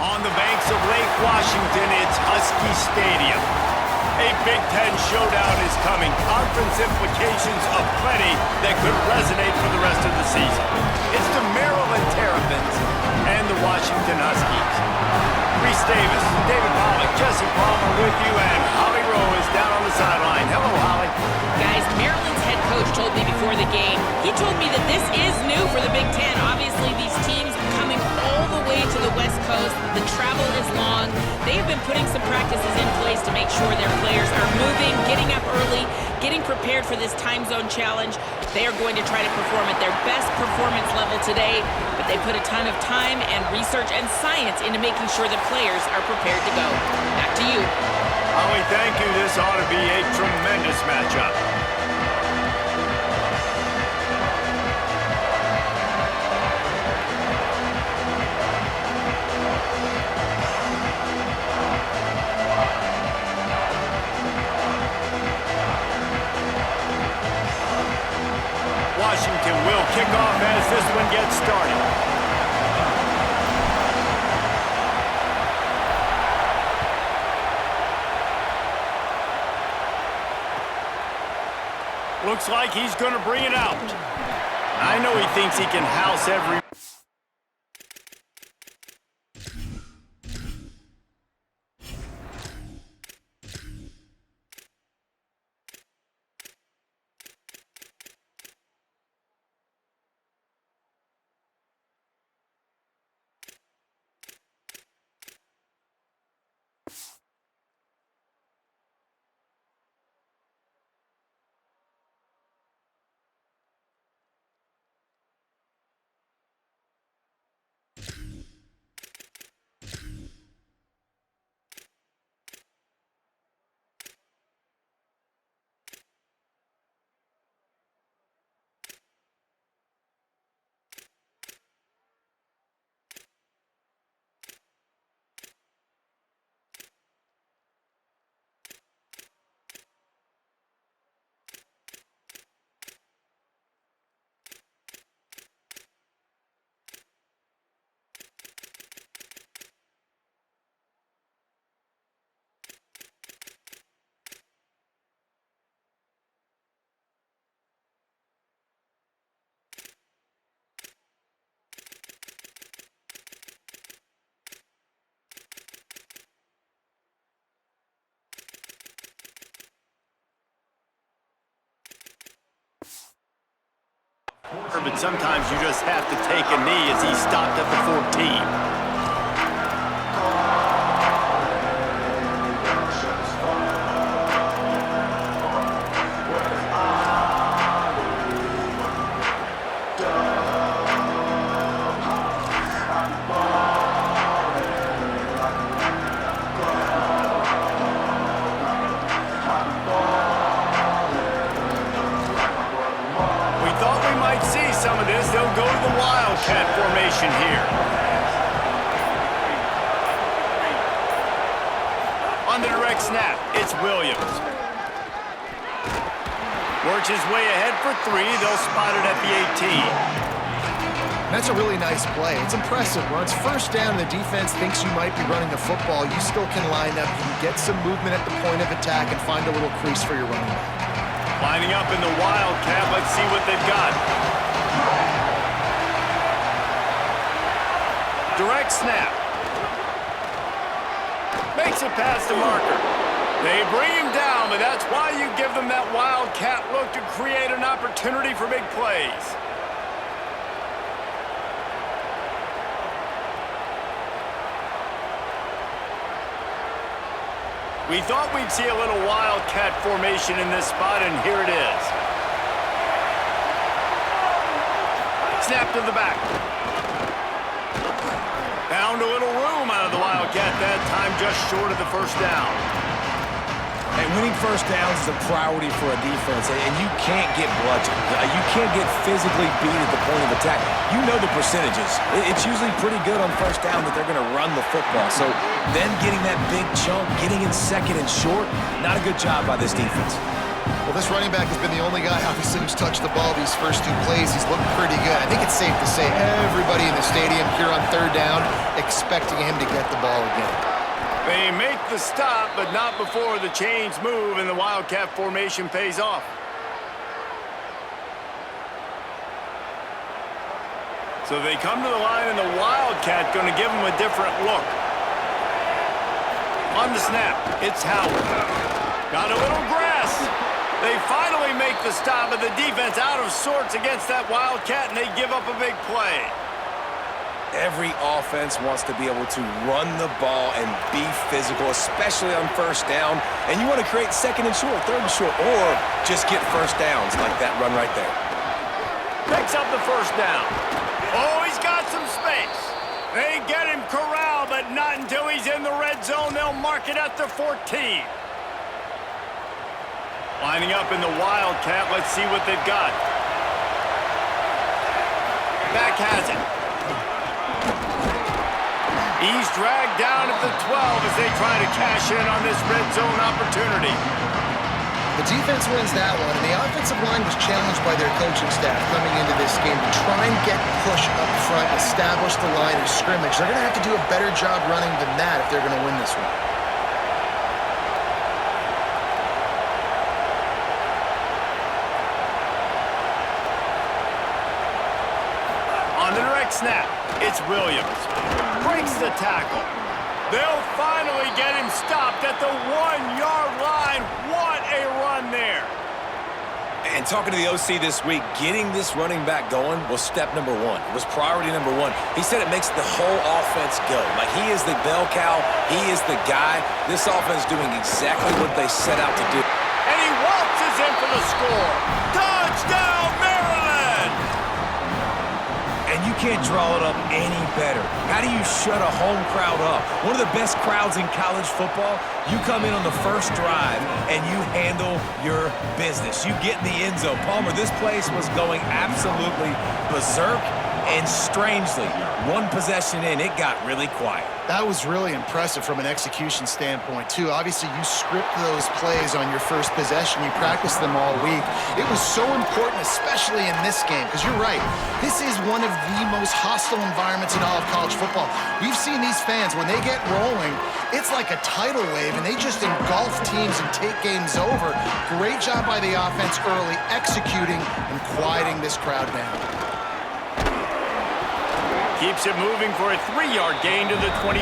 On the banks of Lake Washington, it's Husky Stadium. A Big Ten showdown is coming. Conference implications aplenty that could resonate for the rest of the season. It's the Maryland Terrapins and the Washington Huskies. Reese Davis, David Pollock, Jesse Palmer with you, and Holly Rowe is down on the sideline. Hello, Holly. Guys, Maryland's head coach told me before the game, he told me that this is new for the Big Ten. Obviously, these teams coming all the way to the West Coast. The travel is long. They've been putting some practices in place to make sure their players are moving, getting up early, getting prepared for this time zone challenge. They are going to try to perform at their best performance level today, but they put a ton of time and research and science into making sure the players are prepared to go. Back to you. Holly, thank you. This ought to be a tremendous matchup. Washington will kick off as this one gets started. Looks like he's going to bring it out. I know he thinks he can house every... hard, but sometimes you just have to take a knee as he stopped at the 14. Some of this, they'll go to the Wildcat formation here. On the direct snap, it's Williams. Works his way ahead for 3. They'll spot it at the 18. That's a really nice play. It's impressive. When it's first down and the defense thinks you might be running the football, you still can line up. You can get some movement at the point of attack and find a little crease for your running back. Lining up in the Wildcat, let's see what they've got. Direct snap. Makes it past the marker. They bring him down, but that's why you give them that Wildcat look to create an opportunity for big plays. We thought we'd see a little Wildcat formation in this spot, and here it is. Snap to the back. Found a little room out of the Wildcat that time, just short of the first down. And winning first downs is a priority for a defense, and you can't get bludgeoned. You can't get physically beat at the point of attack. You know the percentages. It's usually pretty good on first down that they're going to run the football. So then getting that big chunk, getting in second and short, not a good job by this defense. Well, this running back has been the only guy, obviously, who's touched the ball these first 2 plays. He's looked pretty good. I think it's safe to say everybody in the stadium here on third down expecting him to get the ball again. They make the stop, but not before the chains move and the Wildcat formation pays off. So they come to the line, and the Wildcat going to give them a different look. On the snap, it's Howard. Got a little grass. They finally make the stop, but the defense out of sorts against that Wildcat, and they give up a big play. Every offense wants to be able to run the ball and be physical, especially on first down. And you want to create second and short, third and short, or just get first downs like that run right there. Picks up the first down. Oh, he's got some space. They get him corralled, but not until he's in the red zone. They'll mark it at the 14. Lining up in the Wildcat, let's see what they've got. Back has it. He's dragged down at the 12 as they try to cash in on this red zone opportunity. The defense wins that one, and the offensive line was challenged by their coaching staff coming into this game to try and get push up front, establish the line of scrimmage. They're going to have to do a better job running than that if they're going to win this one. Snap. It's Williams. Breaks the tackle. They'll finally get him stopped at the 1-yard line. What a run there. And talking to the OC this week, getting this running back going was step number 1. It was priority number 1. He said it makes the whole offense go. Like, he is the bell cow. He is the guy. This offense doing exactly what they set out to do. And he waltzes in for the score. Touchdown, Maryland! And you can't draw it up any better. How do you shut a home crowd up? One of the best crowds in college football. You come in on the first drive and you handle your business. You get in the end zone. Palmer, this place was going absolutely berserk, and strangely, one possession in, it got really quiet. That was really impressive from an execution standpoint, too. Obviously, you script those plays on your first possession. You practice them all week. It was so important, especially in this game, because you're right. This is one of the most hostile environments in all of college football. We've seen these fans, when they get rolling, it's like a tidal wave, and they just engulf teams and take games over. Great job by the offense early, executing and quieting this crowd down. Keeps it moving for a 3-yard gain to the 24.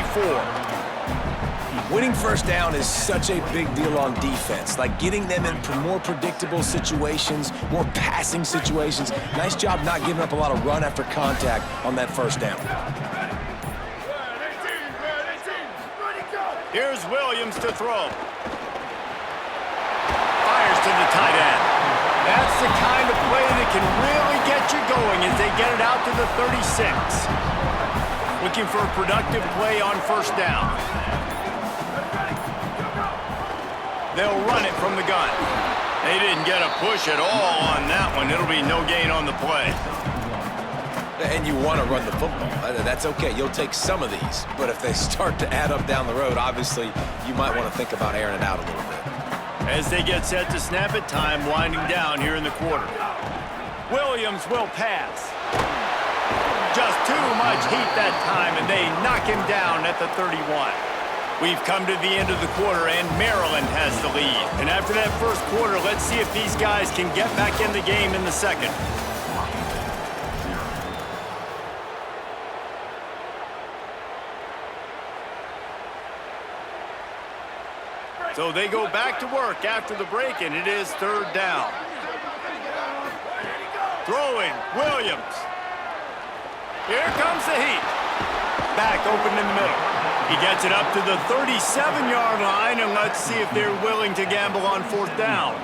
Winning first down is such a big deal on defense, like getting them in more predictable situations, more passing situations. Nice job not giving up a lot of run after contact on that first down. Here's Williams to throw. Fires to the tight end. That's the kind of play that can really get you going as they get it out to the 36. Looking for a productive play on first down. They'll run it from the gun. They didn't get a push at all on that one. It'll be no gain on the play. And you want to run the football. That's okay. You'll take some of these. But if they start to add up down the road, obviously, you might want to think about airing it out a little bit. As they get set to snap it, time winding down here in the quarter. Williams will pass. Just too much heat that time, and they knock him down at the 31. We've come to the end of the quarter, and Maryland has the lead. And after that first quarter, let's see if these guys can get back in the game in the second. So they go back to work after the break, and it is third down. Throwing, Williams. Here comes the heat. Back open in the middle. He gets it up to the 37-yard line, and let's see if they're willing to gamble on fourth down.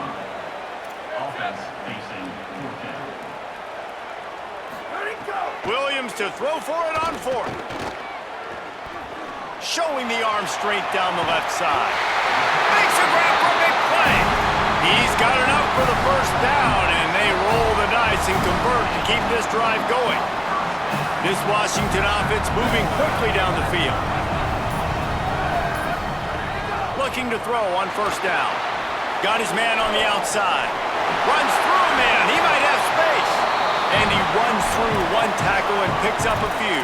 Williams to throw for it on fourth. Showing the arm strength down the left side. Makes a grab for a big play. He's got enough for the first down, and they roll the dice and convert to keep this drive going. This Washington offense moving quickly down the field. Looking to throw on first down. Got his man on the outside. Runs through a man. He might have space. And he runs through one tackle and picks up a few.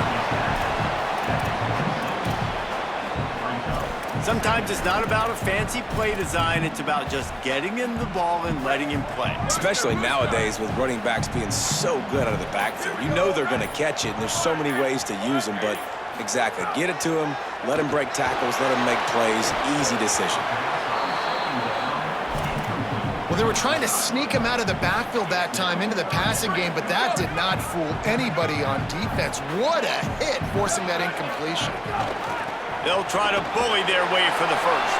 Sometimes it's not about a fancy play design. It's about just getting him the ball and letting him play. Especially nowadays with running backs being so good out of the backfield. You know they're going to catch it, and there's so many ways to use them, but exactly. Get it to him, let him break tackles, let him make plays. Easy decision. Well, they were trying to sneak him out of the backfield that time into the passing game, but that did not fool anybody on defense. What a hit, forcing that incompletion. They'll try to bully their way for the first.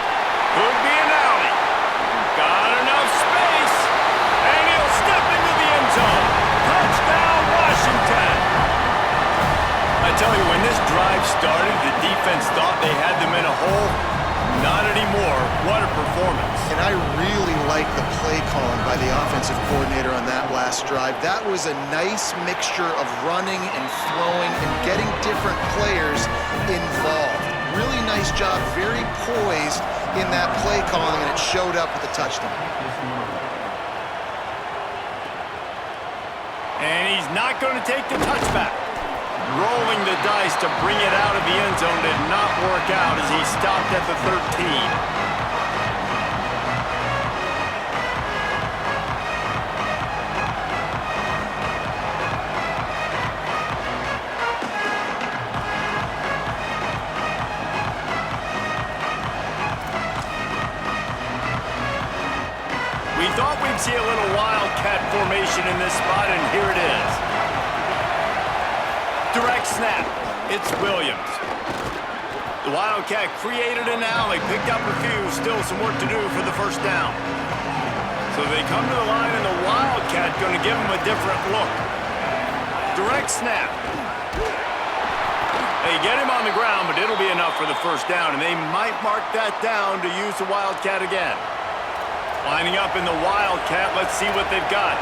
Could be an alley. Got enough space. And he'll step into the end zone. Touchdown, Washington. I tell you, when this drive started, the defense thought they had them in a hole. Not anymore. What a performance. And I really like the play calling by the offensive coordinator on that last drive. That was a nice mixture of running and throwing and getting different players involved. Really nice job, very poised in that play calling, and it showed up with a touchdown. And he's not going to take the touchback. Rolling the dice to bring it out of the end zone did not work out as he stopped at the 13. We thought we'd see a little wildcat formation in this spot, and here it is. Direct snap. It's Williams. The Wildcat created an alley, picked up a few, still some work to do for the first down. So they come to the line, and the Wildcat going to give them a different look. Direct snap. They get him on the ground, but it'll be enough for the first down, and they might mark that down to use the Wildcat again. Lining up in the Wildcat, let's see what they've got.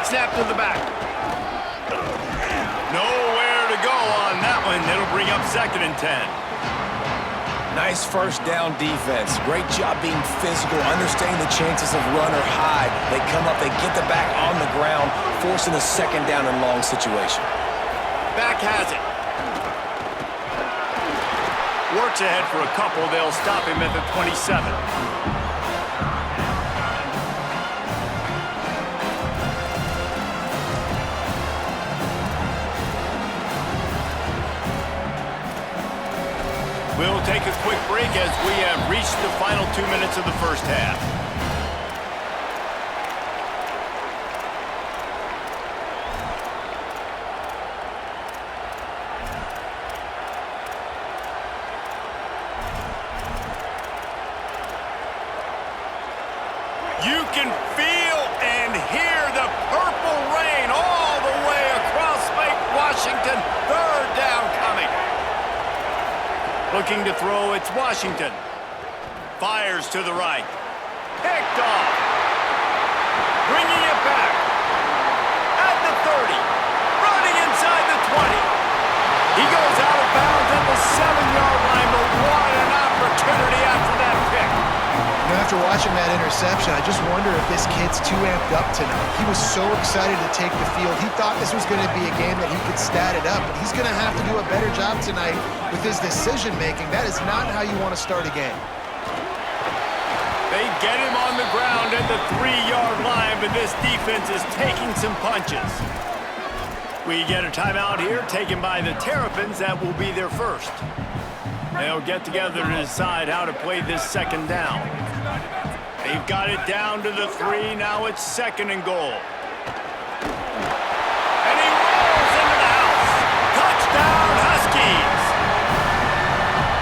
Snap to the back. Nowhere to go on that one. It'll bring up 2nd and 10. Nice first down defense. Great job being physical, understanding the chances of run or hide. They come up, they get the back on the ground, forcing a 2nd down and long situation. Back has it. Works ahead for a couple. They'll stop him at the 27. 2 minutes of the first half. You can feel and hear the purple rain all the way across Lake Washington. Third down coming. Looking to throw, it's Washington. Fires to the right. Picked off. Bringing it back. At the 30. Running inside the 20. He goes out of bounds at the 7-yard line, but what an opportunity after that pick. After watching that interception, I just wonder if this kid's too amped up tonight. He was so excited to take the field. He thought this was going to be a game that he could stat it up, but he's going to have to do a better job tonight with his decision-making. That is not how you want to start a game. They get him on the ground at the 3-yard line, but this defense is taking some punches. We get a timeout here taken by the Terrapins. That will be their first. They'll get together to decide how to play this second down. They've got it down to the 3. Now it's 2nd and goal. And he rolls into the house. Touchdown, Huskies.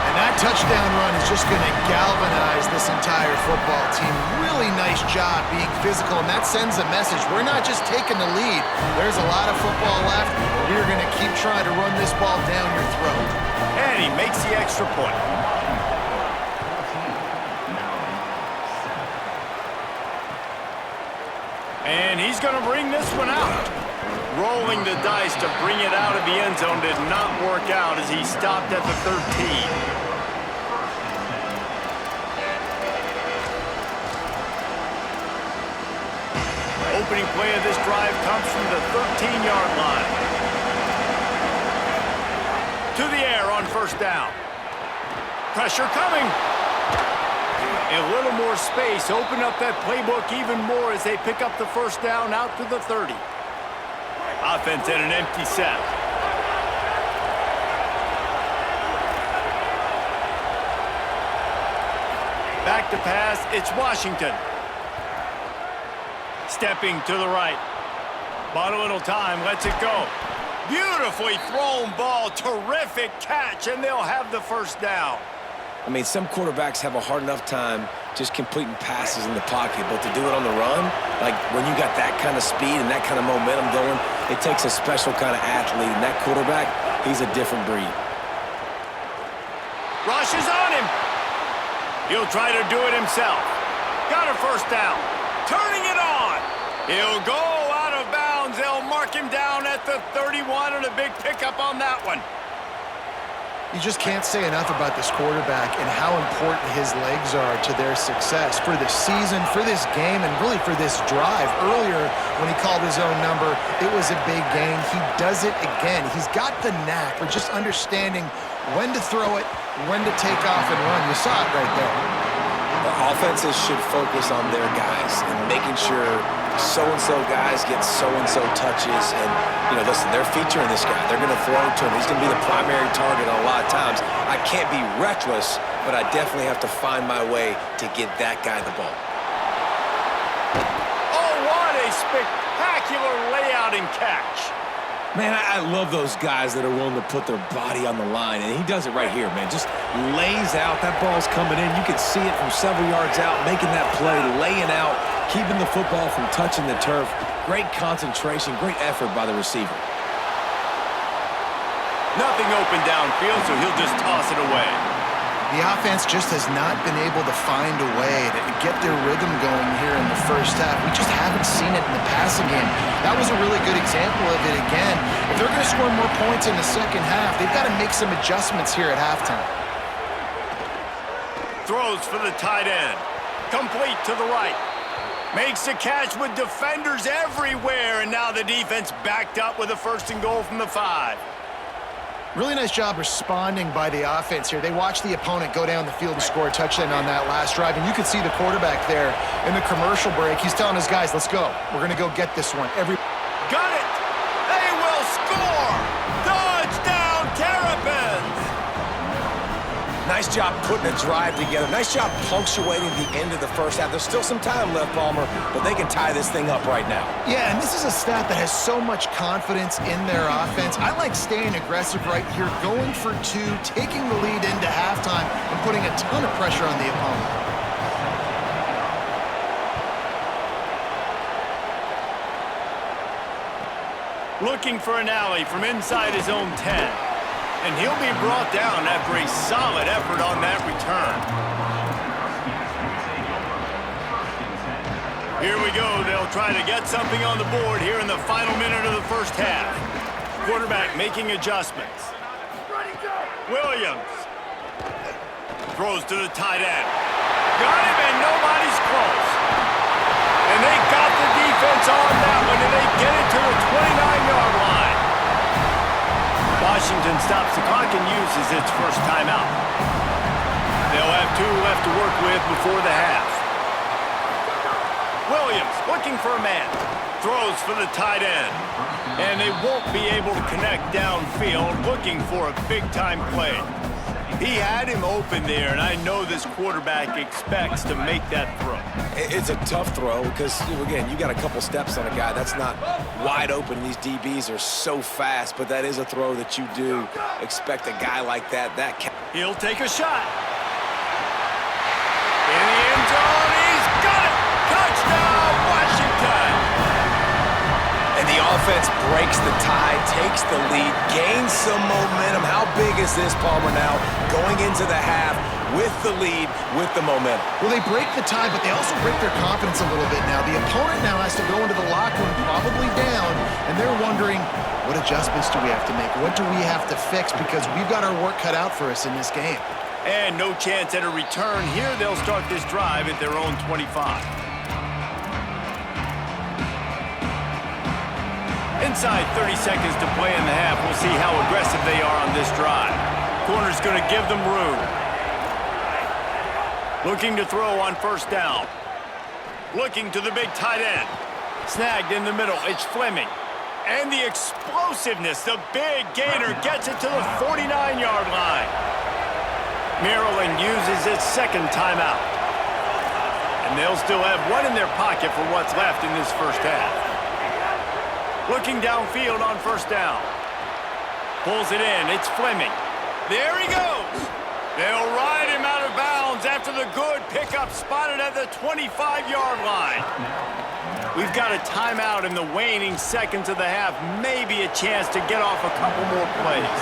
And that touchdown run is just going to galvanize this entire football team. Really nice job being physical, and that sends a message. We're not just taking the lead. There's a lot of football left. We're going to keep trying to run this ball down your throat. And he makes the extra point. And he's going to bring this one out. Rolling the dice to bring it out of the end zone did not work out as he stopped at the 13. Opening play of this drive comes from the 13-yard line. To the air on first down. Pressure coming. A little more space. Open up that playbook even more as they pick up the first down out to the 30. Offense at an empty set. Back to pass. It's Washington. Stepping to the right. Bought a little time. Lets it go. Beautifully thrown ball. Terrific catch, and they'll have the first down. I mean, some quarterbacks have a hard enough time just completing passes in the pocket, but to do it on the run, like when you got that kind of speed and that kind of momentum going, it takes a special kind of athlete, and that quarterback, he's a different breed. Rush is on him. He'll try to do it himself. Got a first down. Turning it on. He'll go out of bounds. They'll mark him down at the 31, and a big pickup on that one. You just can't say enough about this quarterback and how important his legs are to their success for this season, for this game, and really for this drive. Earlier, when he called his own number, it was a big gain. He does it again. He's got the knack for just understanding when to throw it, when to take off and run. You saw it right there. The offenses should focus on their guys and making sure so-and-so guys get so-and-so touches. And, you know, listen, they're featuring this guy. They're going to throw to him. He's going to be the primary target a lot of times. I can't be reckless, but I definitely have to find my way to get that guy the ball. Oh, what a spectacular layout and catch. Man, I love those guys that are willing to put their body on the line, and he does it right here, man. Just lays out. That ball's coming in. You can see it from several yards out, making that play, laying out, keeping the football from touching the turf. Great concentration, great effort by the receiver. Nothing open downfield, so he'll just toss it away. The offense just has not been able to find a way to get their rhythm going here in the first half. We just haven't seen it in the passing game. That was a really good example of it again. If they're going to score more points in the second half, they've got to make some adjustments here at halftime. Throws for the tight end. Complete to the right. Makes the catch with defenders everywhere, and now the defense backed up with a 1st and goal from the 5. Really nice job responding by the offense here. They watched the opponent go down the field and score a touchdown on that last drive, and you could see the quarterback there in the commercial break. He's telling his guys, let's go. We're going to go get this one. Got it! They will score! Touchdown, Terrapins! Nice job putting a drive together. Nice job punctuating the end of the first half. There's still some time left, Palmer, but they can tie this thing up right now. Yeah, and this is a staff that has so much confidence in their offense. I like staying aggressive right here, going for two, taking the lead into halftime, and putting a ton of pressure on the opponent. Looking for an alley from inside his own 10. And he'll be brought down after a solid effort on that return. Here we go. They'll try to get something on the board here in the final minute of the first half. Quarterback making adjustments. Williams throws to the tight end. Got him, and nobody's close. And they got the defense on that one, and they get it to the 29-yard line. Washington stops the clock and uses its first timeout. They'll have 2 left to work with before the half. Williams looking for a man. Throws for the tight end. And they won't be able to connect downfield, looking for a big-time play. He had him open there, and I know this quarterback expects to make that throw. It's a tough throw because, again, you got a couple steps on a guy. That's not wide open. These DBs are so fast, but that is a throw that you do expect a guy like that. He'll take a shot. In the end zone, he's got it! Touchdown, Washington! And the offense breaks the tie, takes the lead, gains some momentum. How big is this, Palmer, now going into the half with the lead, with the momentum? Well, they break the tie, but they also break their confidence a little bit now. The opponent now has to go into the locker room probably down, and they're wondering, what adjustments do we have to make? What do we have to fix? Because we've got our work cut out for us in this game. And no chance at a return here. They'll start this drive at their own 25. Inside 30 seconds to play in the half. We'll see how aggressive they are on this drive. Corner's going to give them room. Looking to throw on first down. Looking to the big tight end. Snagged in the middle. It's Fleming. And the explosiveness. The big gainer gets it to the 49-yard line. Maryland uses its second timeout. And they'll still have one in their pocket for what's left in this first half. Looking downfield on first down. Pulls it in. It's Fleming. There he goes. They'll ride him out of bounds after the good pickup spotted at the 25-yard line. We've got a timeout in the waning seconds of the half. Maybe a chance to get off a couple more plays.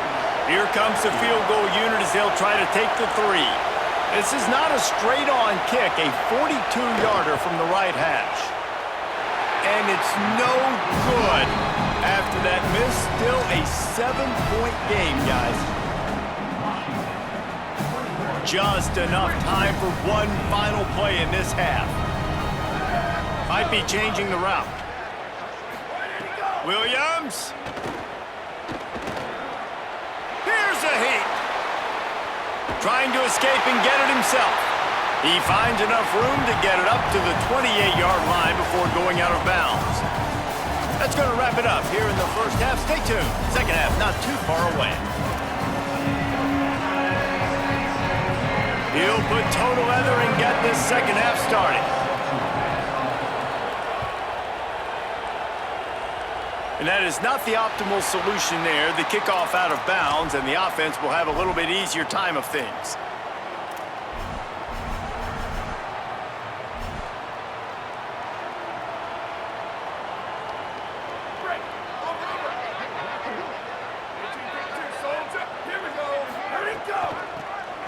Here comes the field goal unit as they'll try to take the 3. This is not a straight-on kick, a 42-yarder from the right hash. And it's no good after that miss. Still a 7-point game, guys. Just enough time for one final play in this half. Might be changing the route. Williams. Here's a heat. Trying to escape and get it himself. He finds enough room to get it up to the 28-yard line before going out of bounds. That's going to wrap it up here in the first half. Stay tuned. Second half not too far away. He'll put total leather and get this second half started. And that is not the optimal solution there. The kickoff out of bounds, and the offense will have a little bit easier time of things.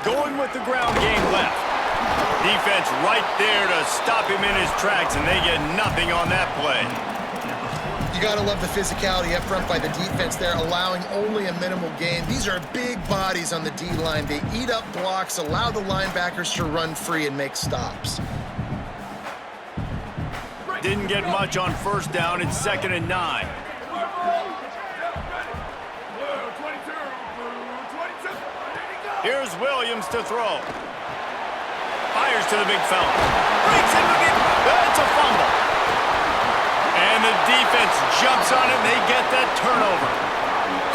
Going with the ground game left. Defense right there to stop him in his tracks, and they get nothing on that play. You got to love the physicality up front by the defense there, allowing only a minimal gain. These are big bodies on the D-line. They eat up blocks, allow the linebackers to run free and make stops. Didn't get much on first down. It's 2nd and 9. Here's Williams to throw. Fires to the big fella. Breaks it again. That's a fumble. And the defense jumps on it, and they get that turnover.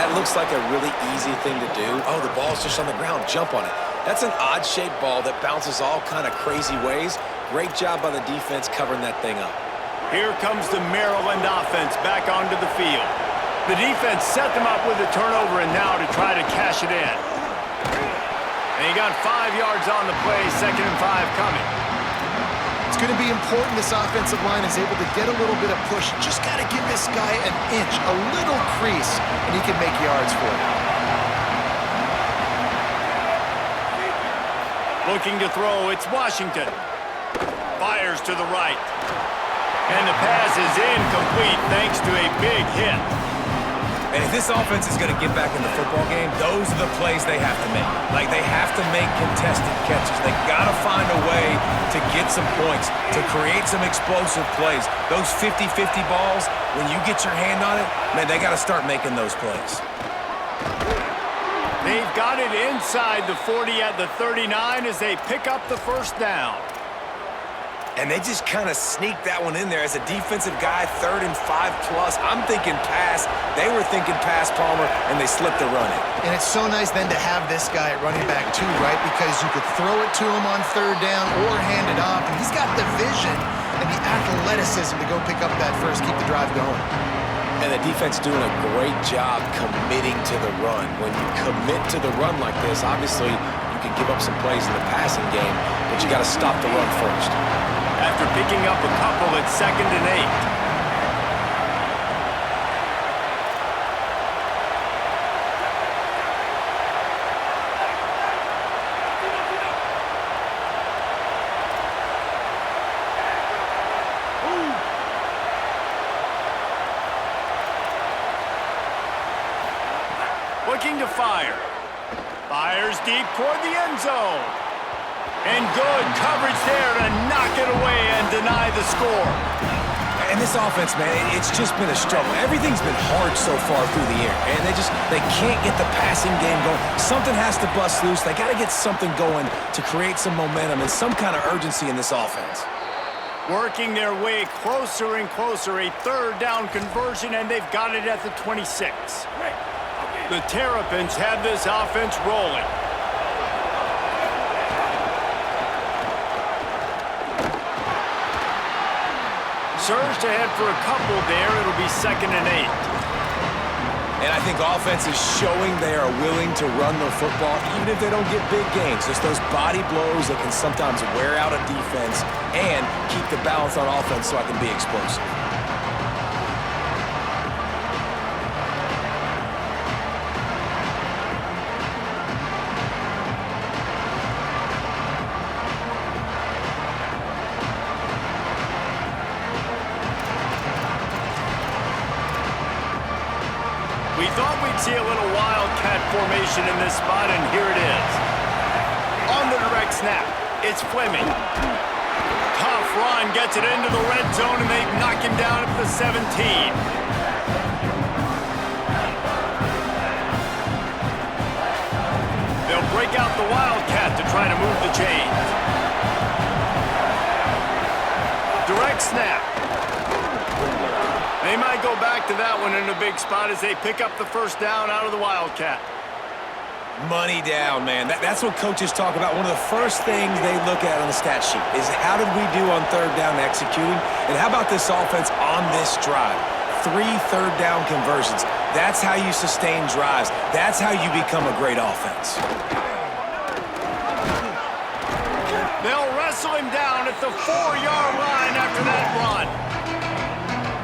That looks like a really easy thing to do. Oh, the ball's just on the ground. Jump on it. That's an odd-shaped ball that bounces all kind of crazy ways. Great job by the defense covering that thing up. Here comes the Maryland offense back onto the field. The defense set them up with a turnover and now to try to cash it in. And he got 5 yards on the play, 2nd and 5 coming. It's going to be important this offensive line is able to get a little bit of push. Just got to give this guy an inch, a little crease, and he can make yards for it. Looking to throw, it's Washington. Fires to the right. And the pass is incomplete thanks to a big hit. And if this offense is going to get back in the football game, those are the plays they have to make. Like, they have to make contested catches. They got to find a way to get some points, to create some explosive plays. Those 50-50 balls, when you get your hand on it, man, they got to start making those plays. They've got it inside the 40 at the 39 as they pick up the first down. And they just kind of sneaked that one in there as a defensive guy, 3rd and 5+. I'm thinking pass. They were thinking pass, Palmer, and they slipped the run in. And it's so nice then to have this guy at running back too, right? Because you could throw it to him on 3rd down or hand it off. And he's got the vision and the athleticism to go pick up that first, keep the drive going. And the defense doing a great job committing to the run. When you commit to the run like this, obviously you can give up some plays in the passing game, but you got to stop the run first. After picking up a couple at 2nd and 8. Looking to fire. Fires deep toward the end zone. And good coverage there to knock it away and deny the score. And this offense, man, it's just been a struggle. Everything's been hard so far through the air. And they can't get the passing game going. Something has to bust loose. They got to get something going to create some momentum and some kind of urgency in this offense. Working their way closer and closer. A 3rd down conversion, and they've got it at the 26. The Terrapins have this offense rolling. Surged ahead for a couple there. It'll be 2nd and 8. And I think offense is showing they are willing to run the football, even if they don't get big gains. Just those body blows that can sometimes wear out a defense and keep the balance on offense so I can be explosive. We thought we'd see a little wildcat formation in this spot, and here it is. On the direct snap, it's Fleming. Tough run, gets it into the red zone, and they knock him down at the 17. They'll break out the wildcat to try to move the chains. Direct snap. They might go back to that one in a big spot as they pick up the first down out of the Wildcat. Money down, man. That's what coaches talk about. One of the first things they look at on the stat sheet is how did we do on 3rd down executing, and how about this offense on this drive? 3 3rd down conversions. That's how you sustain drives. That's how you become a great offense. They'll wrestle him down at the 4-yard line after that run.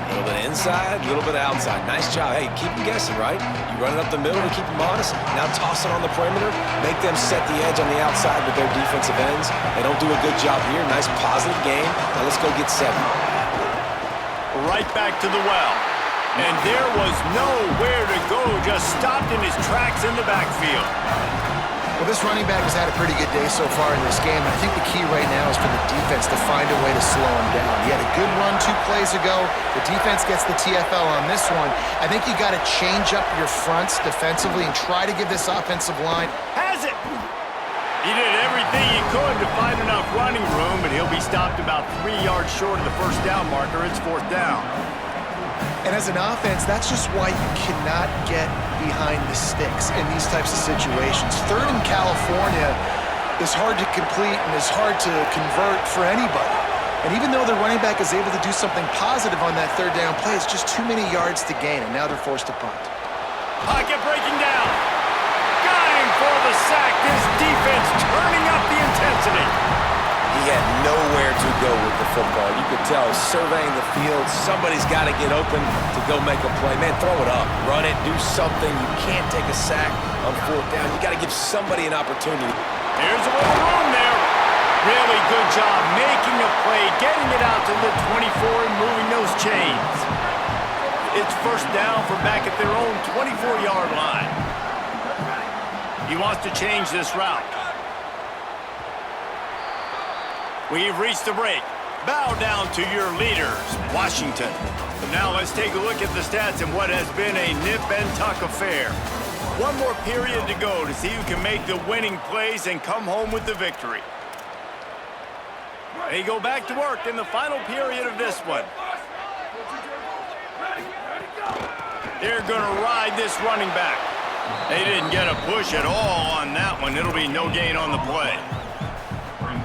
A little bit inside, a little bit outside. Nice job. Hey, keep them guessing, right? You run it up the middle to keep them honest. Now toss it on the perimeter. Make them set the edge on the outside with their defensive ends. They don't do a good job here. Nice positive game. Now let's go get 7. Right back to the well. And there was nowhere to go. Just stopped in his tracks in the backfield. Well, this running back has had a pretty good day so far in this game. And I think the key right now is for the defense to find a way to slow him down. He had a good run 2 plays ago. The defense gets the TFL on this one. I think you got to change up your fronts defensively and try to give this offensive line. Has it! He did everything he could to find enough running room, but he'll be stopped about 3 yards short of the first down marker. It's 4th down. And as an offense, that's just why you cannot get behind the sticks in these types of situations. Third in California is hard to complete and is hard to convert for anybody. And even though the running back is able to do something positive on that third down play, it's just too many yards to gain, and now they're forced to punt. Pocket breaking down. Got him for the sack. This defense turning up the intensity. He had nowhere to go with the football. You could tell, surveying the field, somebody's got to get open to go make a play. Man, throw it up, run it, do something. You can't take a sack on fourth down. You got to give somebody an opportunity. There's a little room there. Really good job making a play, getting it out to the 24 and moving those chains. It's first down from back at their own 24-yard line. He wants to change this route. We've reached the break. Bow down to your leaders, Washington. Now let's take a look at the stats in what has been a nip-and-tuck affair. One more period to go to see who can make the winning plays and come home with the victory. They go back to work in the final period of this one. They're going to ride this running back. They didn't get a push at all on that one. It'll be no gain on the play.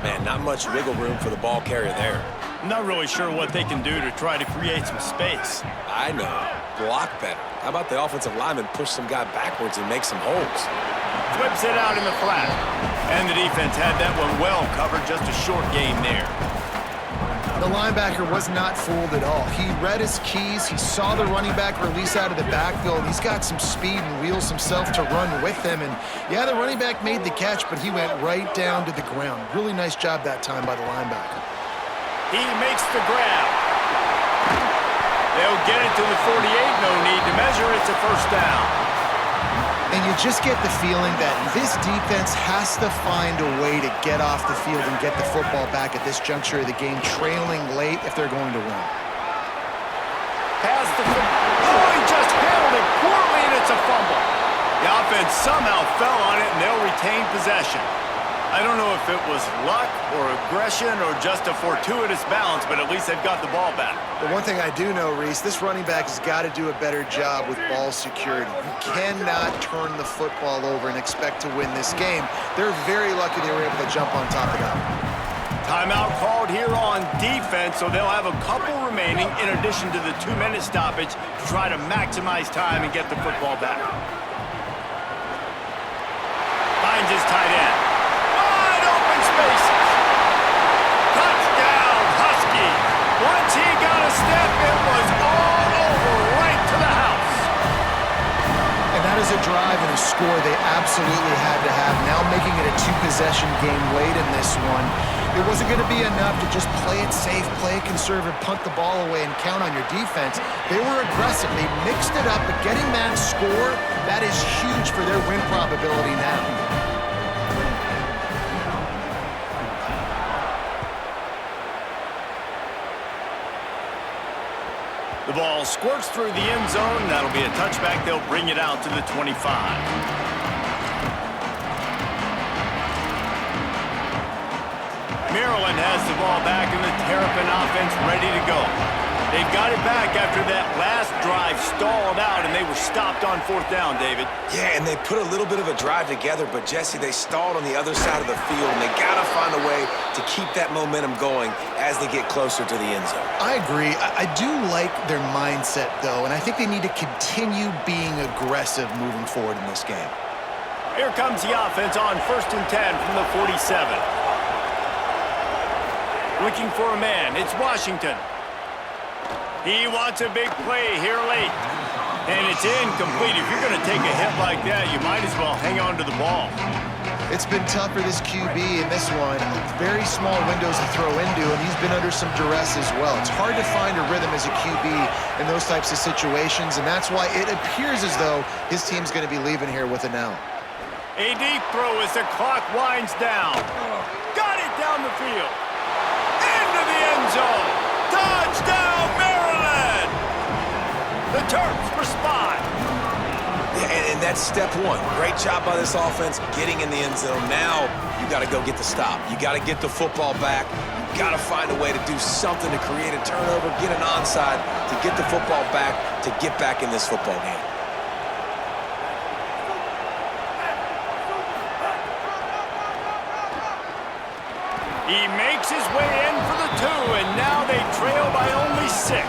Man, not much wiggle room for the ball carrier there. I'm not really sure what they can do to try to create some space. I know. Block better. How about the offensive lineman push some guy backwards and make some holes? Flips it out in the flat. And the defense had that one well covered. Just a short gain there. The linebacker was not fooled at all. He read his keys. He saw the running back release out of the backfield. He's got some speed and wheels himself to run with him. And, yeah, the running back made the catch, but he went right down to the ground. Really nice job that time by the linebacker. He makes the grab. They'll get it to the 48. No need to measure. It's a first down. And you just get the feeling that this defense has to find a way to get off the field and get the football back at this juncture of the game, trailing late if they're going to win. Pass the football. Oh, he just handled it poorly, and it's a fumble. The offense somehow fell on it, and they'll retain possession. I don't know if it was luck or aggression or just a fortuitous bounce, but at least they've got the ball back. The one thing I do know, Reese, this running back has got to do a better job with ball security. You cannot turn the football over and expect to win this game. They're very lucky they were able to jump on top of that. Timeout called here on defense, so they'll have a couple remaining in addition to the 2-minute stoppage to try to maximize time and get the football back. Finds his tight end. Spaces. Touchdown, Huskies. Once he got a step, it was all over, right to the house. And that is a drive and a score they absolutely had to have. Now making it a two-possession game late in this one. It wasn't going to be enough to just play it safe, play it conservative, punt the ball away, and count on your defense. They were aggressive. They mixed it up, but getting that score, that is huge for their win probability now. The ball squirts through the end zone. That'll be a touchback. They'll bring it out to the 25. Maryland has the ball back, and the Terrapin offense ready to go. They've got it back after that last drive stalled out, and they were stopped on fourth down, David. Yeah, and they put a little bit of a drive together, but, Jesse, they stalled on the other side of the field, and they got to find a way to keep that momentum going as they get closer to the end zone. I agree. I do like their mindset, though, and I think they need to continue being aggressive moving forward in this game. Here comes the offense on 1st and 10 from the 47. Looking for a man. It's Washington. He wants a big play here late. And it's incomplete. If you're going to take a hit like that, you might as well hang on to the ball. It's been tough for this QB in this one. Very small windows to throw into, and he's been under some duress as well. It's hard to find a rhythm as a QB in those types of situations, and that's why it appears as though his team's going to be leaving here with an L. A deep throw as the clock winds down. Got it down the field. Into the end zone. Touchdown, Maryland! The Terps respond. Yeah, and that's step one. Great job by this offense getting in the end zone. Now you got to go get the stop. You got to get the football back. You got to find a way to do something to create a turnover, get an onside, to get the football back, to get back in this football game. He makes his way in for the 2, and now they trail by only 6.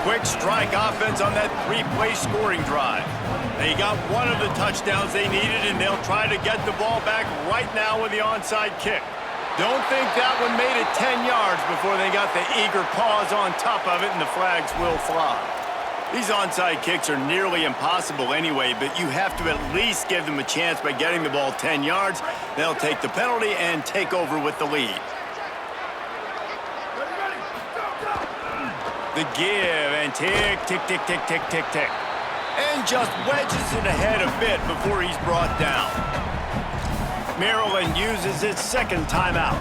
Quick strike offense on that 3-play scoring drive. They got one of the touchdowns they needed, and they'll try to get the ball back right now with the onside kick. Don't think that one made it 10 yards before they got the eager paws on top of it, and the flags will fly. These onside kicks are nearly impossible anyway, but you have to at least give them a chance by getting the ball 10 yards. They'll take the penalty and take over with the lead. The give and tick, tick, tick, tick, tick, tick, tick. And just wedges it ahead a bit before he's brought down. Maryland uses its second timeout.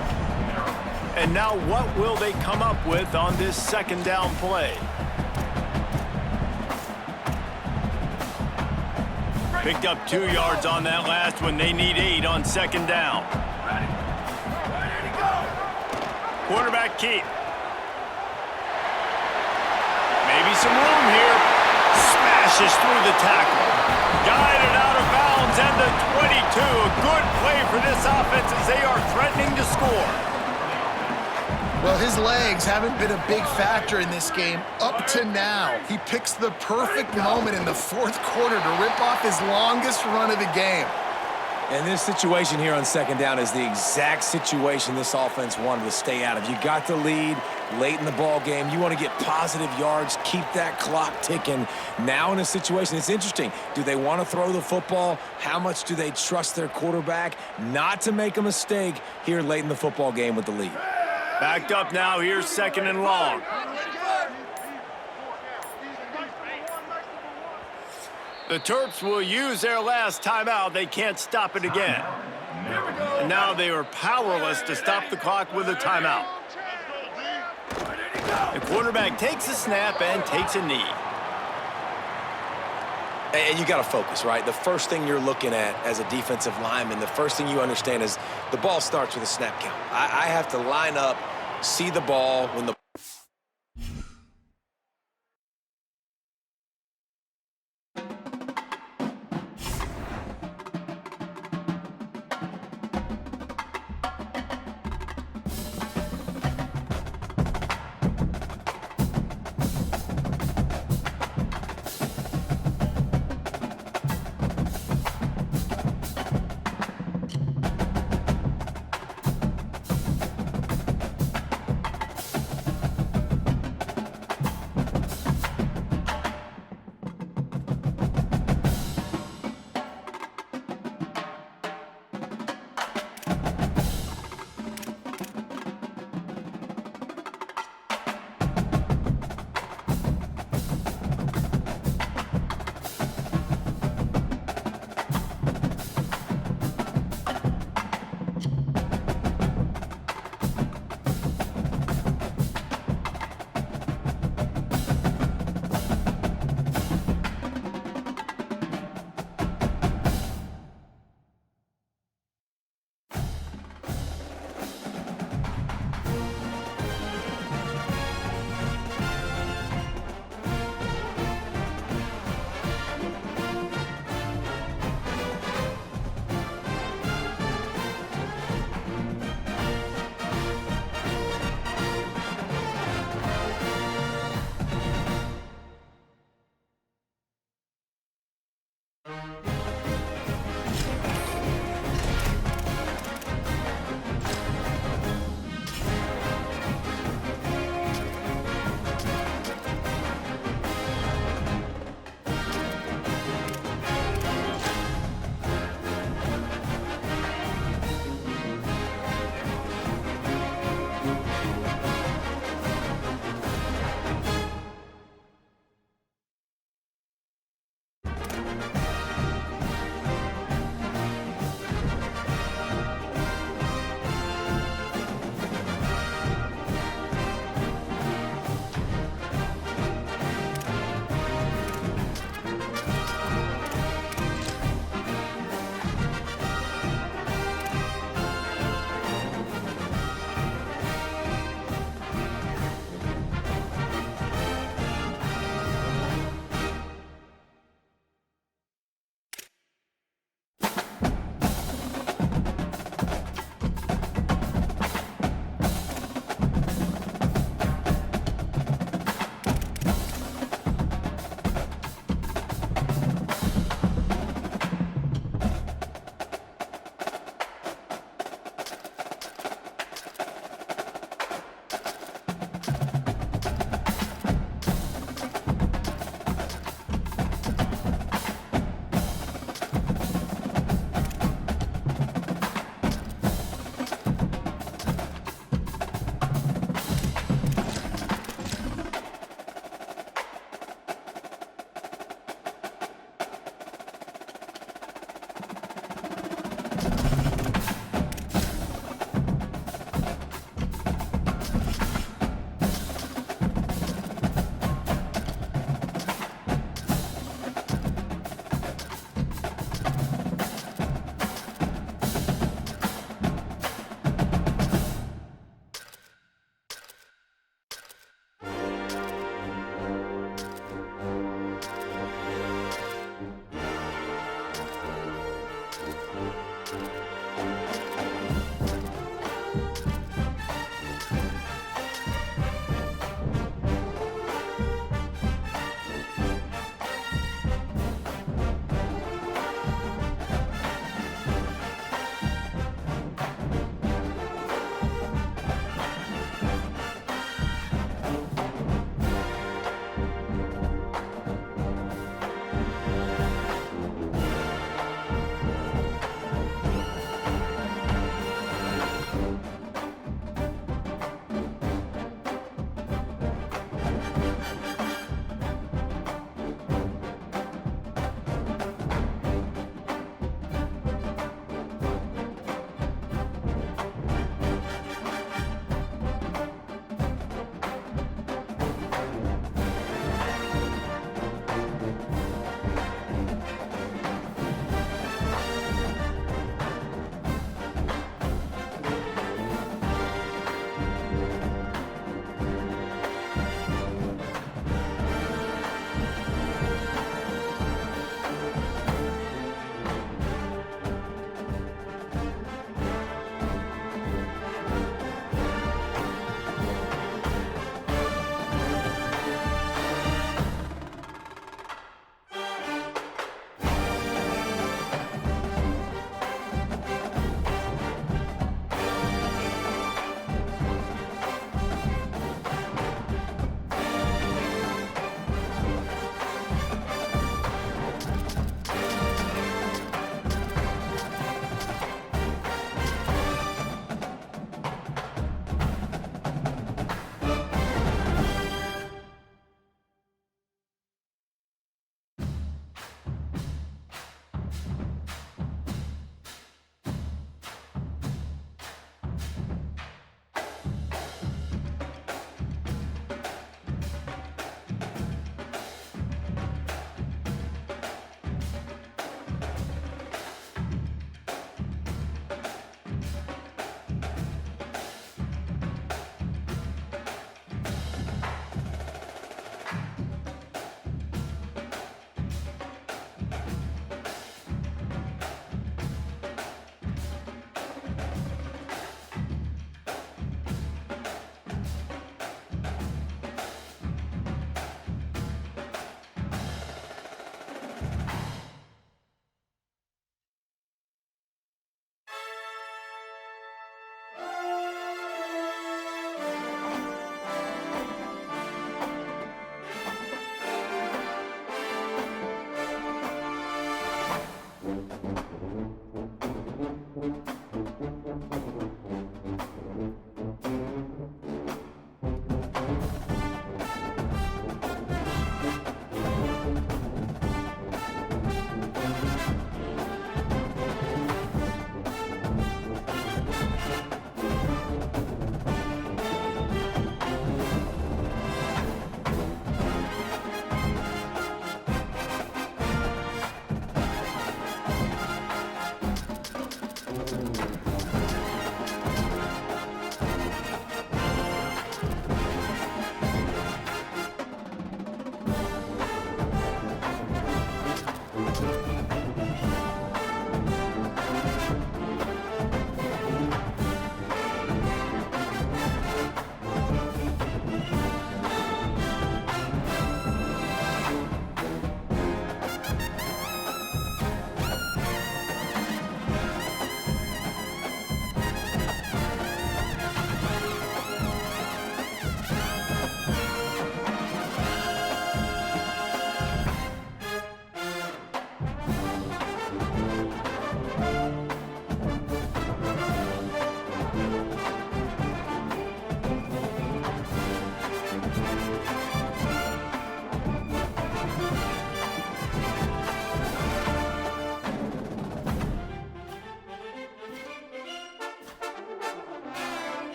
And now what will they come up with on this second down play? Picked up 2 yards on that last one. They need 8 on second down. Quarterback keep. Maybe some room here. Smashes through the tackle. Guided out of bounds and the 22. A good play for this offense as they are threatening to score. Well, his legs haven't been a big factor in this game up to now. He picks the perfect moment in the fourth quarter to rip off his longest run of the game. And this situation here on second down is the exact situation this offense wanted to stay out of. You got the lead late in the ball game. You want to get positive yards, keep that clock ticking. Now in a situation, it's interesting. Do they want to throw the football? How much do they trust their quarterback not to make a mistake here late in the football game with the lead? Backed up now. Here's second and long. The Terps will use their last timeout. They can't stop it again. And now they are powerless to stop the clock with a timeout. The quarterback takes a snap and takes a knee. And you got to focus, right? The first thing you're looking at as a defensive lineman, the first thing you understand is the ball starts with a snap count. I have to line up, see the ball when the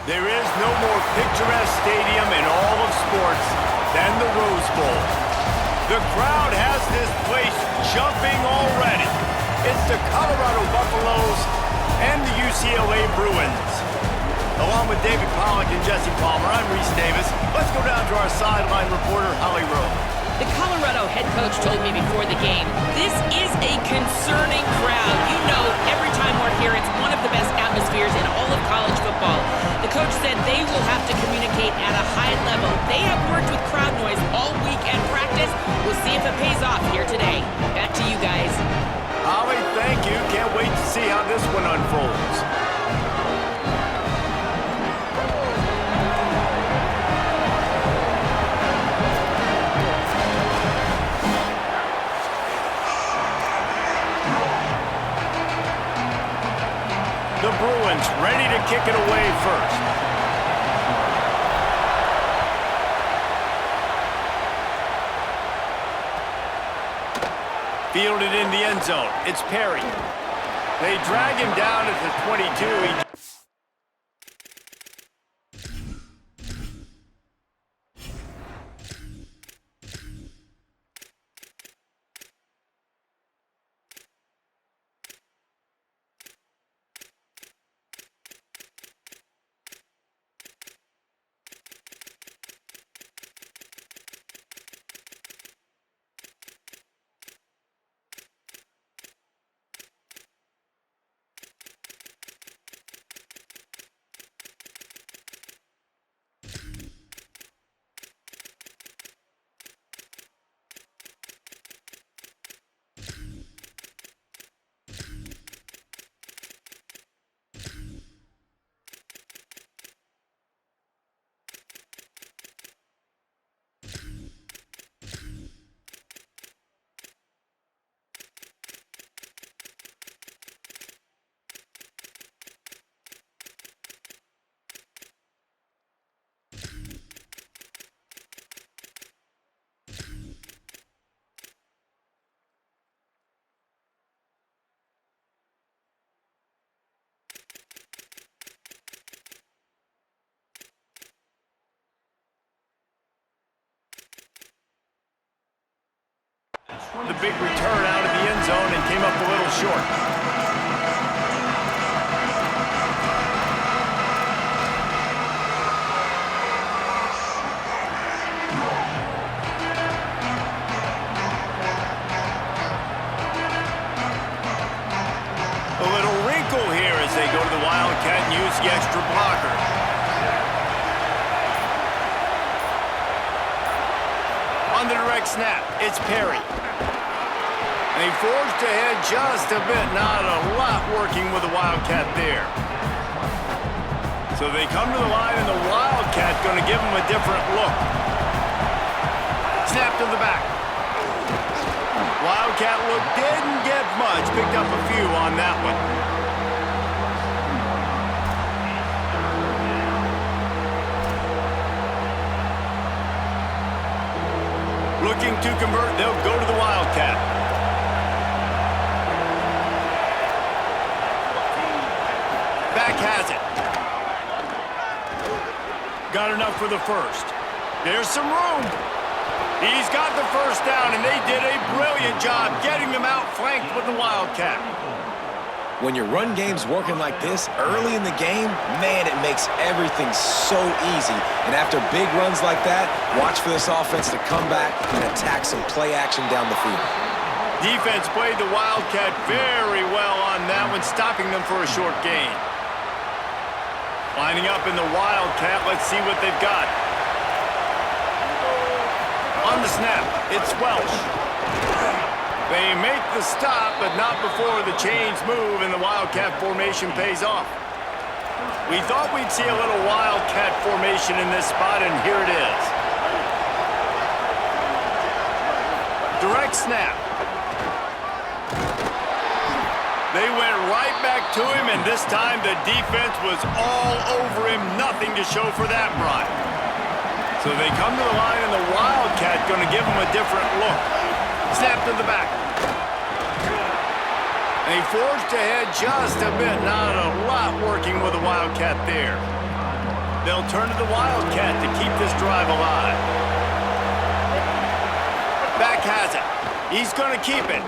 There is no more picturesque stadium in all of sports than the Rose Bowl. The crowd has this place jumping already. It's the Colorado Buffaloes and the UCLA Bruins. Along with David Pollack and Jesse Palmer, I'm Reese Davis. Let's go down to our sideline reporter, Holly Rowe. The Colorado head coach told me before the game, this is a concerning crowd. You know, every time we're here, it's one of the best atmospheres in all of college football. The coach said they will have to communicate at a high level. They have worked with crowd noise all week at practice. We'll see if it pays off here today. Back to you guys. Holly, thank you. Can't wait to see how this one unfolds. The Bruins ready to kick it away first. Fielded in the end zone. It's Perry. They drag him down at the 22. The big return out of the end zone and came up a little short. A little wrinkle here as they go to the Wildcat and use the extra blocker. On the direct snap, it's Perry. They forged ahead just a bit, not a lot working with the Wildcat there. So they come to the line, and the Wildcat going to give them a different look. Snap to the back. Wildcat look didn't get much, picked up a few on that one. Looking to convert, they'll go to the Wildcat. Back has it. Got enough for the first. There's some room. He's got the first down, and they did a brilliant job getting them out flanked with the Wildcat. When your run game's working like this early in the game, man, it makes everything so easy. And after big runs like that, watch for this offense to come back and attack some play action down the field. Defense played the Wildcat very well on that one, stopping them for a short gain. Lining up in the Wildcat, let's see what they've got. On the snap, it's Welsh. They make the stop, but not before the chains move and the Wildcat formation pays off. We thought we'd see a little Wildcat formation in this spot, and here it is. Direct snap. They went right back to him, and this time the defense was all over him. Nothing to show for that run. So they come to the line, and the Wildcat going to give him a different look. Snap to the back. They forged ahead just a bit. Not a lot working with the Wildcat there. They'll turn to the Wildcat to keep this drive alive. Back has it. He's going to keep it.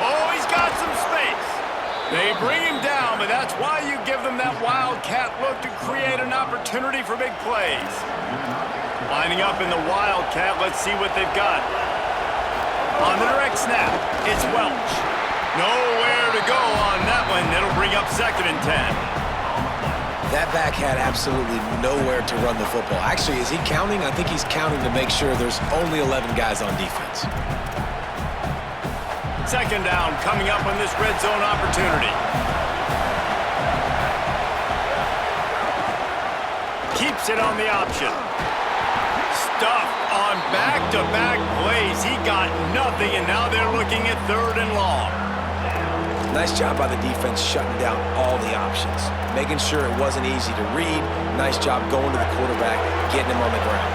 Oh, he's got some space. They bring him down, but that's why you give them that Wildcat look to create an opportunity for big plays. Lining up in the Wildcat, let's see what they've got. On the direct snap, it's Welch. Nowhere to go on that one. It'll bring up 2nd and 10. That back had absolutely nowhere to run the football. Actually, is he counting? I think he's counting to make sure there's only 11 guys on defense. 2nd down coming up on this red zone opportunity. Keeps it on the option. Stuffed on back-to-back plays. He got nothing, and now they're looking at 3rd and long. Nice job by the defense shutting down all the options, making sure it wasn't easy to read. Nice job going to the quarterback, getting him on the ground.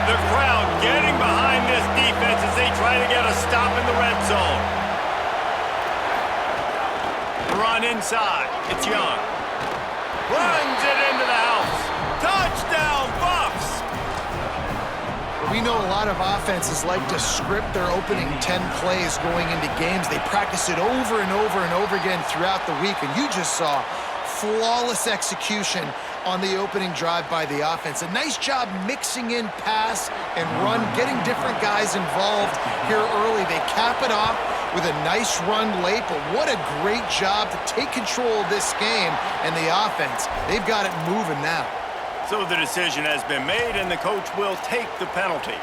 The crowd getting behind this defense as they try to get a stop in the red zone. Run inside. It's Young. Runs it into the house. Touchdown, Buffs! We know a lot of offenses like to script their opening 10 plays going into games. They practice it over and over and over again throughout the week, and you just saw flawless execution on the opening drive by the offense. A nice job mixing in pass and run, getting different guys involved here early. They cap it off with a nice run late, but what a great job to take control of this game and the offense. They've got it moving now. So the decision has been made, and the coach will take the penalty.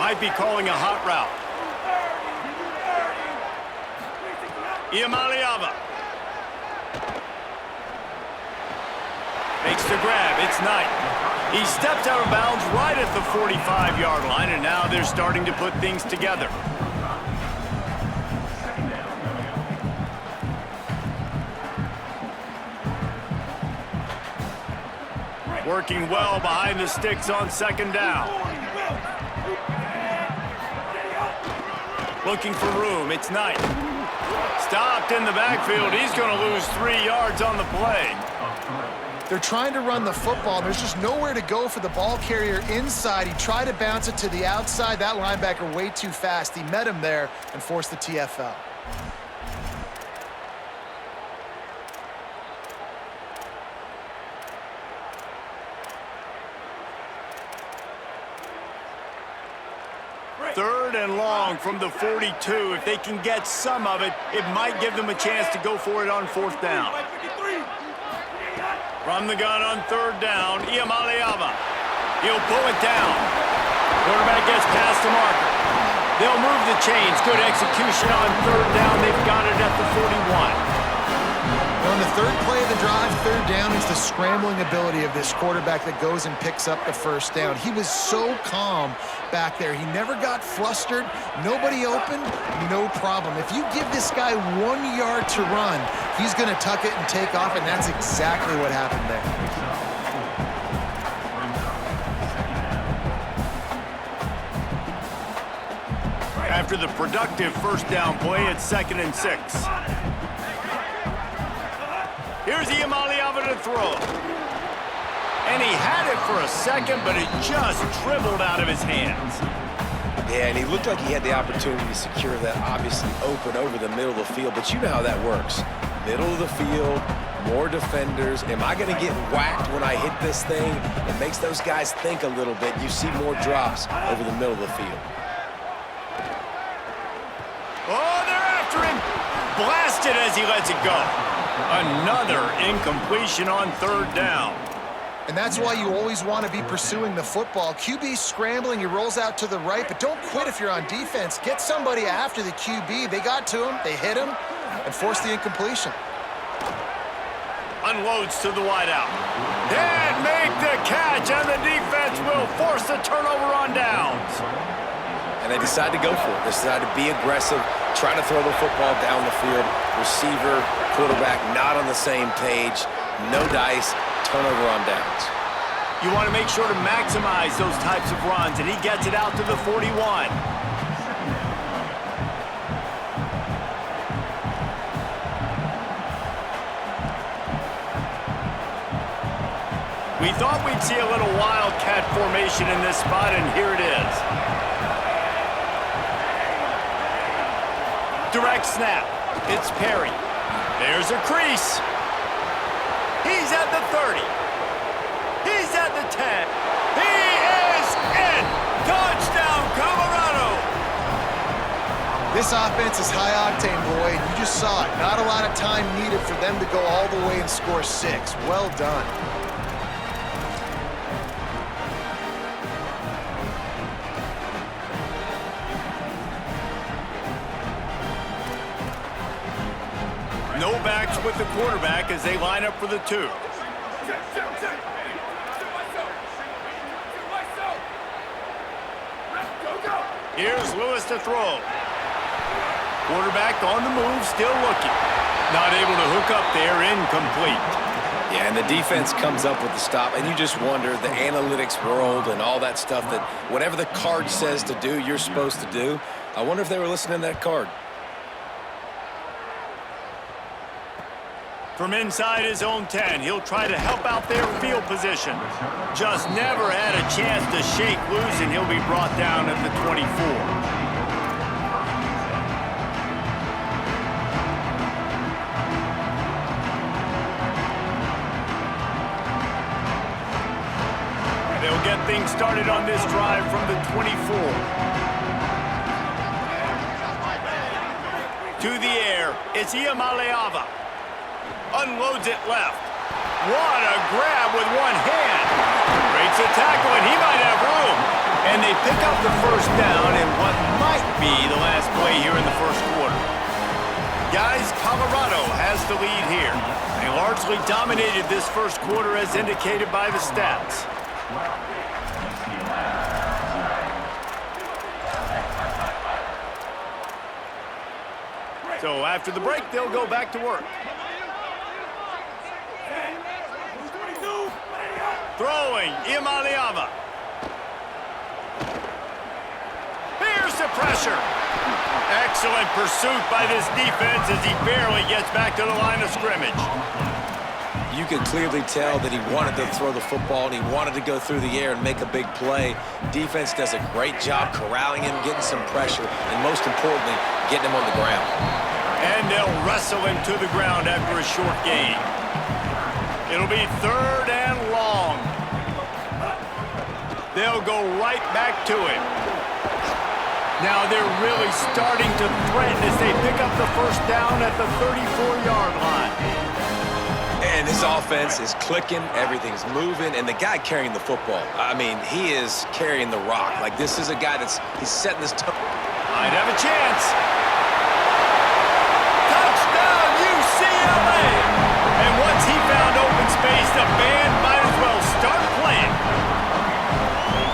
Might be calling a hot route. Iamaleava makes the grab. It's Knight. He steps out of bounds right at the 45-yard line, and now they're starting to put things together. Working well behind the sticks on 2nd down. Looking for room. It's Knight. Stopped in the backfield. He's going to lose 3 yards on the play. They're trying to run the football. There's just nowhere to go for the ball carrier inside. He tried to bounce it to the outside. That linebacker way too fast. He met him there and forced the TFL. Third and long from the 42. If they can get some of it, it might give them a chance to go for it on 4th down. From the gun on 3rd down, Iamaleava. He'll pull it down. Quarterback gets past the marker. They'll move the chains. Good execution on 3rd down. They've got it at the 41. On the 3rd play of the drive, 3rd down, is the scrambling ability of this quarterback that goes and picks up the 1st down. He was so calm back there. He never got flustered. Nobody open, no problem. If you give this guy 1 yard to run, he's going to tuck it and take off, and that's exactly what happened there. After the productive 1st down play, it's 2nd and 6. Here's Iamaleava to throw. And he had it for a second, but it just dribbled out of his hands. Yeah, and he looked like he had the opportunity to secure that obviously open over the middle of the field, but you know how that works. Middle of the field, more defenders. Am I going to get whacked when I hit this thing? It makes those guys think a little bit. You see more drops over the middle of the field. Oh, they're after him. Blasted as he lets it go. Another incompletion on 3rd down. And that's why you always want to be pursuing the football. QB scrambling, he rolls out to the right, but don't quit if you're on defense. Get somebody after the QB. They got to him, they hit him, and forced the incompletion. Unloads to the wideout. And make the catch, and the defense will force the turnover on downs. And they decide to go for it. They decide to be aggressive, try to throw the football down the field. Receiver, quarterback not on the same page. No dice, turnover on downs. You want to make sure to maximize those types of runs, and he gets it out to the 41. We thought we'd see a little wildcat formation in this spot, and here it is. Direct snap. It's Perry. There's a crease. He's at the 30. He's at the 10. He is in. Touchdown, Colorado. This offense is high octane, boy, and you just saw it. Not a lot of time needed for them to go all the way and score 6. Well done. No backs with the quarterback as they line up for the 2. Here's Lewis to throw. Quarterback on the move, still looking. Not able to hook up there, incomplete. Yeah, and the defense comes up with the stop, and you just wonder, the analytics world and all that stuff, that whatever the card says to do, you're supposed to do. I wonder if they were listening to that card. From inside his own 10, he'll try to help out their field position. Just never had a chance to shake loose, and he'll be brought down at the 24. They'll get things started on this drive from the 24. To the air, it's Iamaleava. Unloads it left. What a grab with one hand. Breaks a tackle, and he might have room. And they pick up the first down in what might be the last play here in the first quarter. Guys, Colorado has the lead here. They largely dominated this first quarter as indicated by the stats. So after the break, they'll go back to work. Throwing, Iamaleava. Here's the pressure. Excellent pursuit by this defense as he barely gets back to the line of scrimmage. You could clearly tell that he wanted to throw the football and he wanted to go through the air and make a big play. Defense does a great job corralling him, getting some pressure, and most importantly, getting him on the ground. And they'll wrestle him to the ground after a short gain. It'll be 3rd and long. They'll go right back to him. Now they're really starting to threaten as they pick up the first down at the 34-yard line. And this offense is clicking, everything's moving, and the guy carrying the football, I mean, he is carrying the rock. Like, this is a guy he's setting this tone. Might have a chance. Touchdown, UCLA! And once he found open space, the band might as well start playing.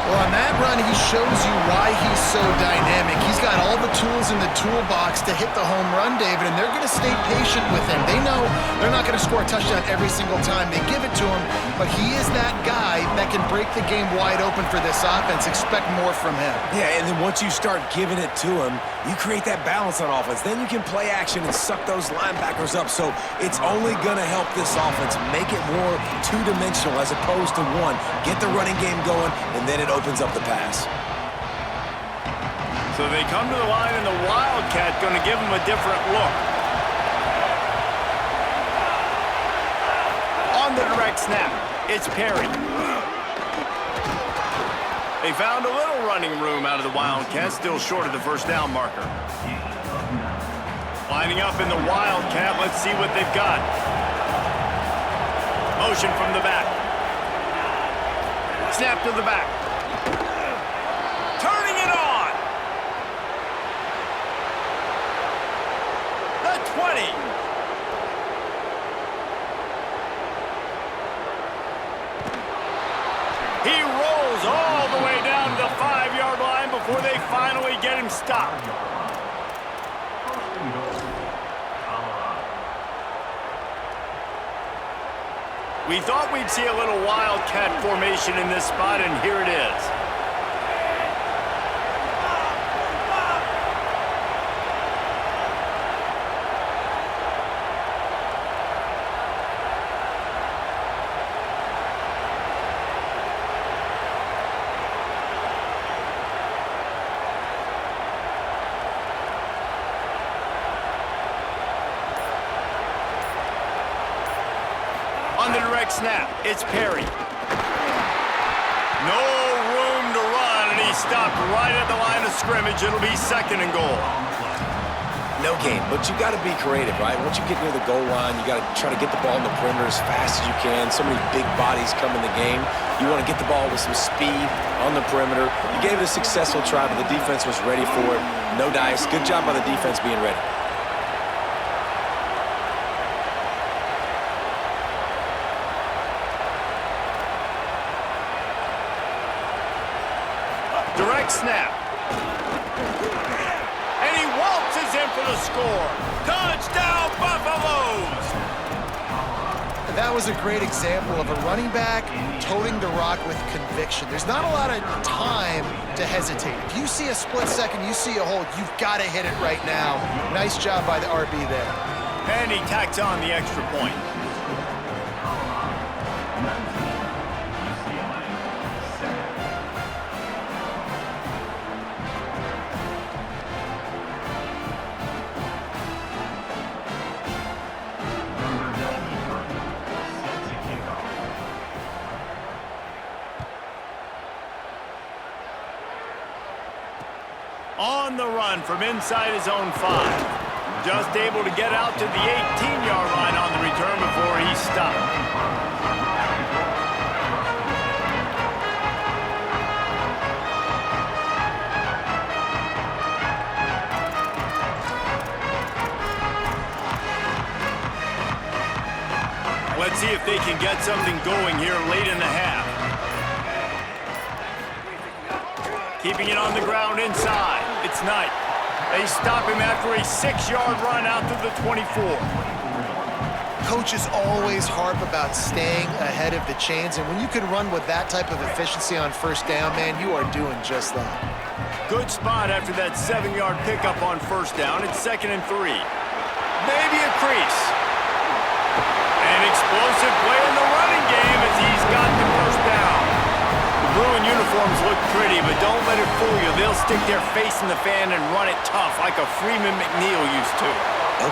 Well, on that run, he shows you why he's so dynamic. He's got all the tools in the toolbox to hit the home run, David, and they're going to stay patient with him. They know they're not going to score a touchdown every single time they give it to him, but he is that guy that can break the game wide open for this offense. Expect more from him. Yeah, and then once you start giving it to him, you create that balance on offense. Then you can play action and suck those linebackers up. So it's only going to help this offense make it more two-dimensional as opposed to one. Get the running game going, and then it opens up the pass. So they come to the line, and the Wildcat going to give them a different look. On the direct snap, it's Perry. They found a little running room out of the Wildcat, still short of the first down marker. Lining up in the Wildcat, let's see what they've got. Motion from the back. Snap to the back. Turning it on. The 20. He rolls all the way down to the 5-yard line before they finally get him stopped. We thought we'd see a little wildcat formation in this spot, and here it is. On the direct snap, it's Perry. No room to run, and he stopped right at the line of scrimmage. It'll be 2nd and goal. No game, but you got to be creative, right? Once you get near the goal line, you got to try to get the ball in the perimeter as fast as you can. So many big bodies come in the game. You want to get the ball with some speed on the perimeter. You gave it a successful try, but the defense was ready for it. No dice. Good job by the defense being ready. Direct snap. And he waltzes in for the score. Touchdown, Buffaloes! That was a great example of a running back toting the rock with conviction. There's not a lot of time to hesitate. If you see a split second, you see a hole, you've got to hit it right now. Nice job by the RB there. And he tacks on the extra point. On the run from inside his own 5. Just able to get out to the 18-yard line on the return before he stopped. Let's see if they can get something going here late in the half. Keeping it on the ground inside. It's Knight. They stop him after a 6-yard run out to the 24. Coaches always harp about staying ahead of the chains, and when you can run with that type of efficiency on 1st down, man, you are doing just that. Good spot after that 7-yard pickup on 1st down. It's 2nd and 3. Maybe a crease. An explosive play in the running game as he's got the 1st down. Blue and uniforms look pretty, but don't let it fool you. They'll stick their face in the fan and run it tough like a Freeman McNeil used to.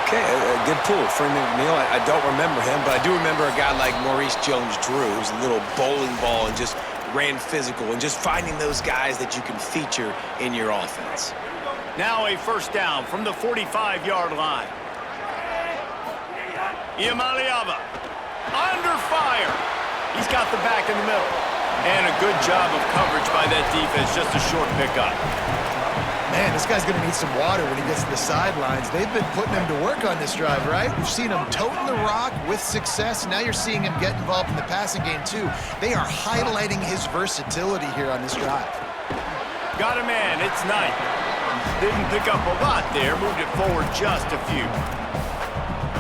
Okay, a good pull. Freeman McNeil, I don't remember him, but I do remember a guy like Maurice Jones-Drew, who's a little bowling ball and just ran physical, and just finding those guys that you can feature in your offense. Now a 1st down from the 45-yard line. Iamaleava under fire. He's got the back in the middle. And a good job of coverage by that defense, just a short pickup. Man, this guy's going to need some water when he gets to the sidelines. They've been putting him to work on this drive, right? We've seen him toting the rock with success. Now you're seeing him get involved in the passing game, too. They are highlighting his versatility here on this drive. Got a man. It's Knight. Didn't pick up a lot there. Moved it forward just a few.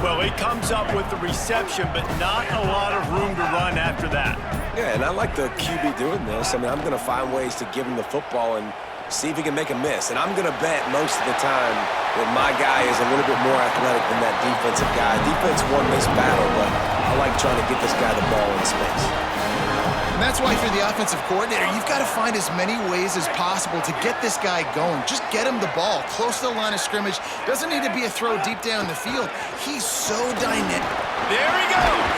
Well, he comes up with the reception, but not a lot of room to run after that. Yeah, and I like the QB doing this. I mean, I'm going to find ways to give him the football and see if he can make a miss. And I'm going to bet most of the time that my guy is a little bit more athletic than that defensive guy. Defense won this battle, but I like trying to get this guy the ball in space. And that's why if you're the offensive coordinator, you've got to find as many ways as possible to get this guy going. Just get him the ball close to the line of scrimmage. Doesn't need to be a throw deep down the field. He's so dynamic. There he goes.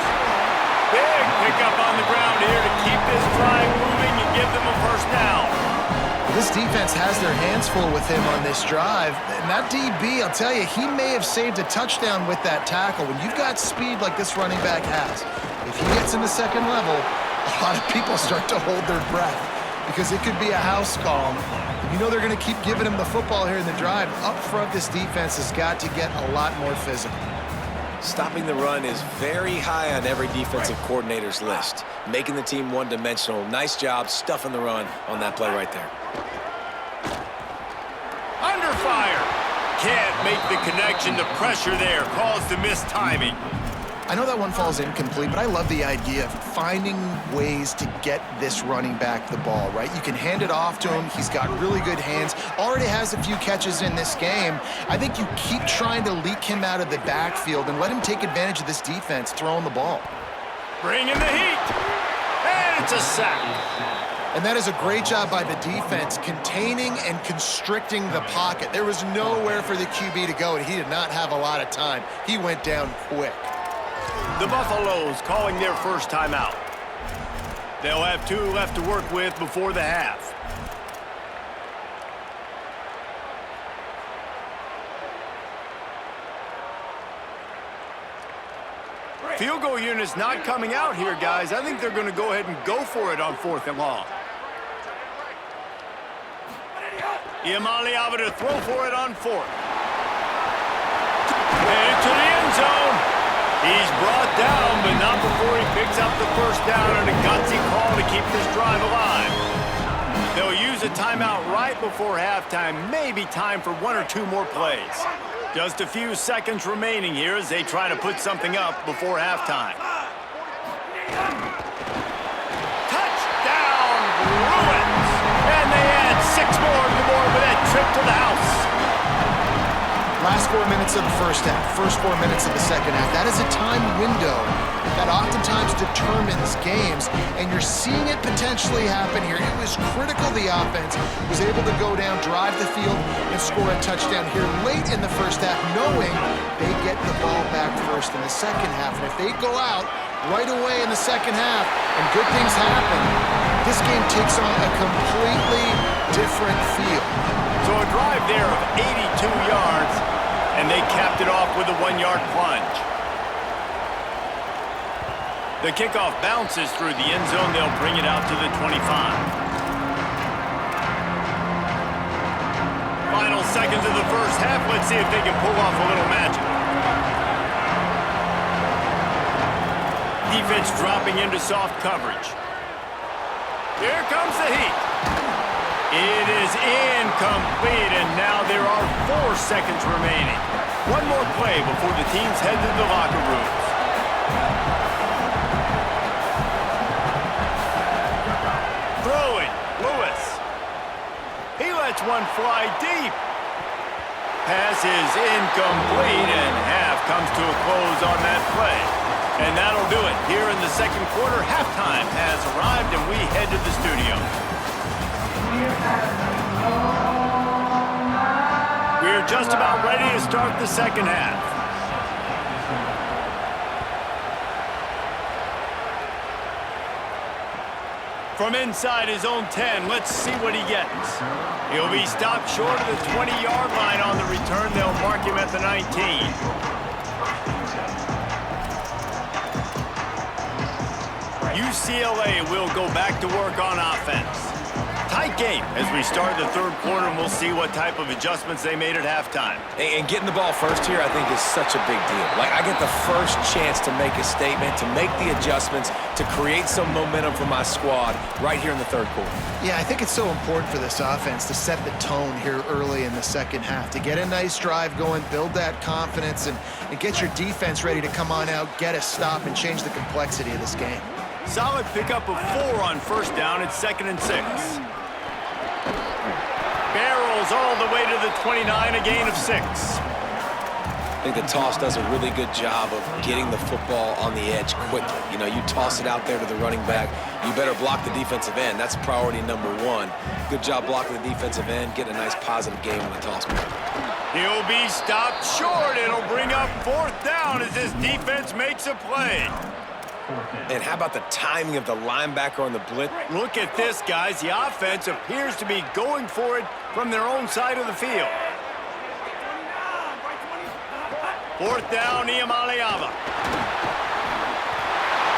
Big pickup on the ground here to keep this drive moving and give them a 1st down. This defense has their hands full with him on this drive. And that DB, I'll tell you, he may have saved a touchdown with that tackle. When you've got speed like this running back has, if he gets in the 2nd level, a lot of people start to hold their breath because it could be a house call. You know they're going to keep giving him the football here in the drive. Up front, this defense has got to get a lot more physical. Stopping the run is very high on every defensive coordinator's list. Making the team one-dimensional. Nice job stuffing the run on that play right there. Under fire. Can't make the connection. The pressure there caused the missed timing. I know that one falls incomplete, but I love the idea of finding ways to get this running back the ball, right? You can hand it off to him. He's got really good hands. Already has a few catches in this game. I think you keep trying to leak him out of the backfield and let him take advantage of this defense throwing the ball. Bring in the heat. And it's a sack. And that is a great job by the defense, containing and constricting the pocket. There was nowhere for the QB to go, and he did not have a lot of time. He went down quick. The Buffaloes calling their first timeout. They'll have 2 left to work with before the half. Field goal unit's not coming out here, guys. I think they're going to go ahead and go for it on 4th and long. Iamaleava to throw for it on 4th. And into the end zone. He's brought down, but not before he picks up the first down and a gutsy call to keep this drive alive. They'll use a timeout right before halftime, maybe time for 1 or 2 more plays. Just a few seconds remaining here as they try to put something up before halftime. Touchdown, Bruins! And they add 6 more to the board with that trip to the house. Last 4 minutes of the first half, first 4 minutes of the second half. That is a time window that oftentimes determines games, and you're seeing it potentially happen here. It was critical the offense was able to go down, drive the field, and score a touchdown here late in the first half, knowing they get the ball back first in the second half. And if they go out right away in the second half and good things happen, this game takes on a completely different feel. So a drive there of 82 yards, and they capped it off with a 1-yard plunge. The kickoff bounces through the end zone. They'll bring it out to the 25. Final seconds of the first half. Let's see if they can pull off a little magic. Defense dropping into soft coverage. Here comes the heat. It is incomplete, and now there are 4 seconds remaining. 1 more play before the teams head to the locker rooms. Throwing, Lewis. He lets one fly deep. Pass is incomplete, and half comes to a close on that play. And that'll do it. Here in the second quarter, halftime has arrived, and we head to the studio. We're just about ready to start the second half. From inside his own 10, let's see what he gets. He'll be stopped short of the 20-yard line on the return. They'll mark him at the 19. UCLA will go back to work on offense. Tight game as we start the third quarter, and we'll see what type of adjustments they made at halftime. And getting the ball first here, I think, is such a big deal. Like, I get the first chance to make a statement, to make the adjustments, to create some momentum for my squad right here in the third quarter. Yeah, I think it's so important for this offense to set the tone here early in the second half, to get a nice drive going, build that confidence, and get your defense ready to come on out, get a stop, and change the complexity of this game. Solid pickup of 4 on first down. It's 2nd and 6. Barrels all the way to the 29, a gain of 6. I think the toss does a really good job of getting the football on the edge quickly. You know, you toss it out there to the running back, you better block the defensive end. That's priority number 1. Good job blocking the defensive end, getting a nice positive game on the toss play. He'll be stopped short. It'll bring up 4th down as this defense makes a play. And how about the timing of the linebacker on the blitz? Look at this, guys. The offense appears to be going for it from their own side of the field. 4th down, Iamaleava.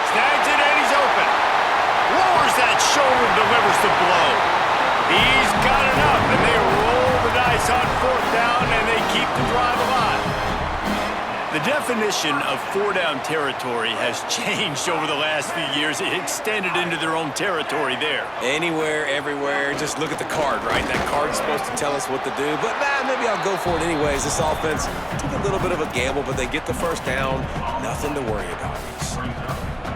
Snags it, and he's open. Lowers that shoulder, delivers the blow. He's got enough, and they roll the dice on 4th down, and they keep the drive alive. The definition of four-down territory has changed over the last few years. It extended into their own territory there. Anywhere, everywhere, just look at the card, right? That card's supposed to tell us what to do, but maybe I'll go for it anyways. This offense took a little bit of a gamble, but they get the first down. Nothing to worry about.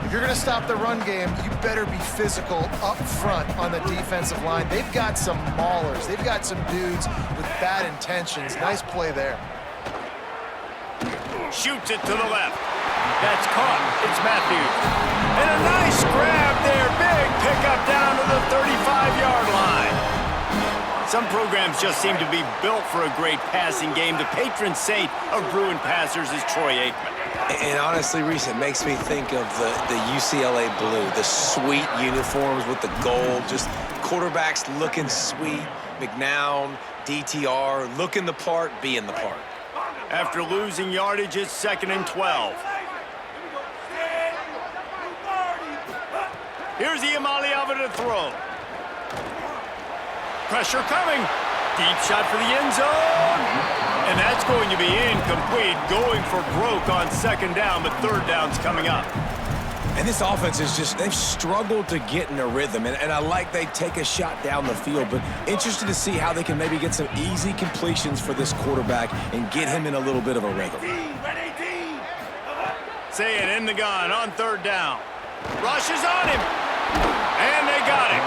If you're going to stop the run game, you better be physical up front on the defensive line. They've got some maulers. They've got some dudes with bad intentions. Nice play there. Shoots it to the left. That's caught. It's Matthews. And a nice grab there. Big pickup down to the 35-yard line. Some programs just seem to be built for a great passing game. The patron saint of Bruin passers is Troy Aikman. And honestly, Reese, it makes me think of the UCLA blue, the sweet uniforms with the gold, just quarterbacks looking sweet. McNown, DTR, looking the part, being the part. After losing yardage, it's 2nd and 12. Here's Iamaleava to throw. Pressure coming. Deep shot for the end zone. And that's going to be incomplete. Going for broke on 2nd down, but 3rd down's coming up. And this offense is just, they've struggled to get in a rhythm. And I like they take a shot down the field, but interested to see how they can maybe get some easy completions for this quarterback and get him in a little bit of a rhythm. Saying in the gun on 3rd down. Rush is on him. And they got him.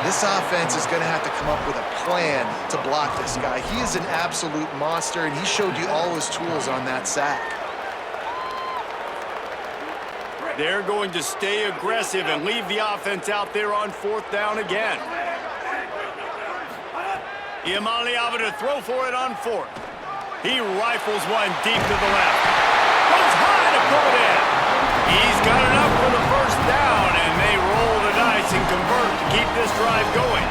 This offense is going to have to come up with a plan to block this guy. He is an absolute monster, and he showed you all his tools on that sack. They're going to stay aggressive and leave the offense out there on 4th down again. Iamaleava to throw for it on 4th. He rifles one deep to the left. Goes high to pull it in. He's got enough for the 1st down, and they roll the dice and convert to keep this drive going.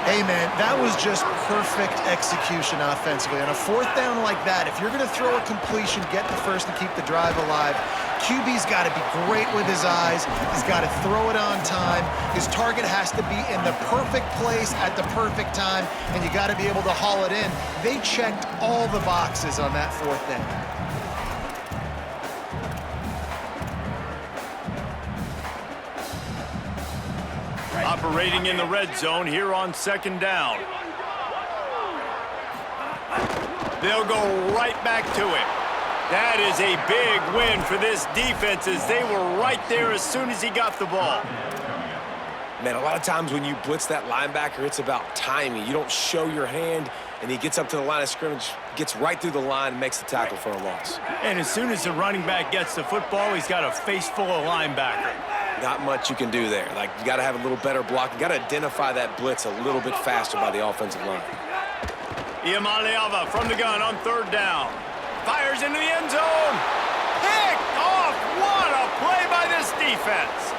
Hey, man, that was just perfect execution offensively. On a 4th down like that, if you're going to throw a completion, get the first and keep the drive alive, QB's got to be great with his eyes. He's got to throw it on time. His target has to be in the perfect place at the perfect time, and you got to be able to haul it in. They checked all the boxes on that 4th down. Operating in the red zone here on 2nd down. They'll go right back to him. That is a big win for this defense as they were right there as soon as he got the ball. Man, a lot of times when you blitz that linebacker, it's about timing. You don't show your hand, and he gets up to the line of scrimmage, gets right through the line, and makes the tackle for a loss. And as soon as the running back gets the football, he's got a face full of linebacker. Not much you can do there. Like, you got to have a little better block. You got to identify that blitz a little bit faster by the offensive line. Iamaleava from the gun on 3rd down. Fires into the end zone. Picked off. What a play by this defense.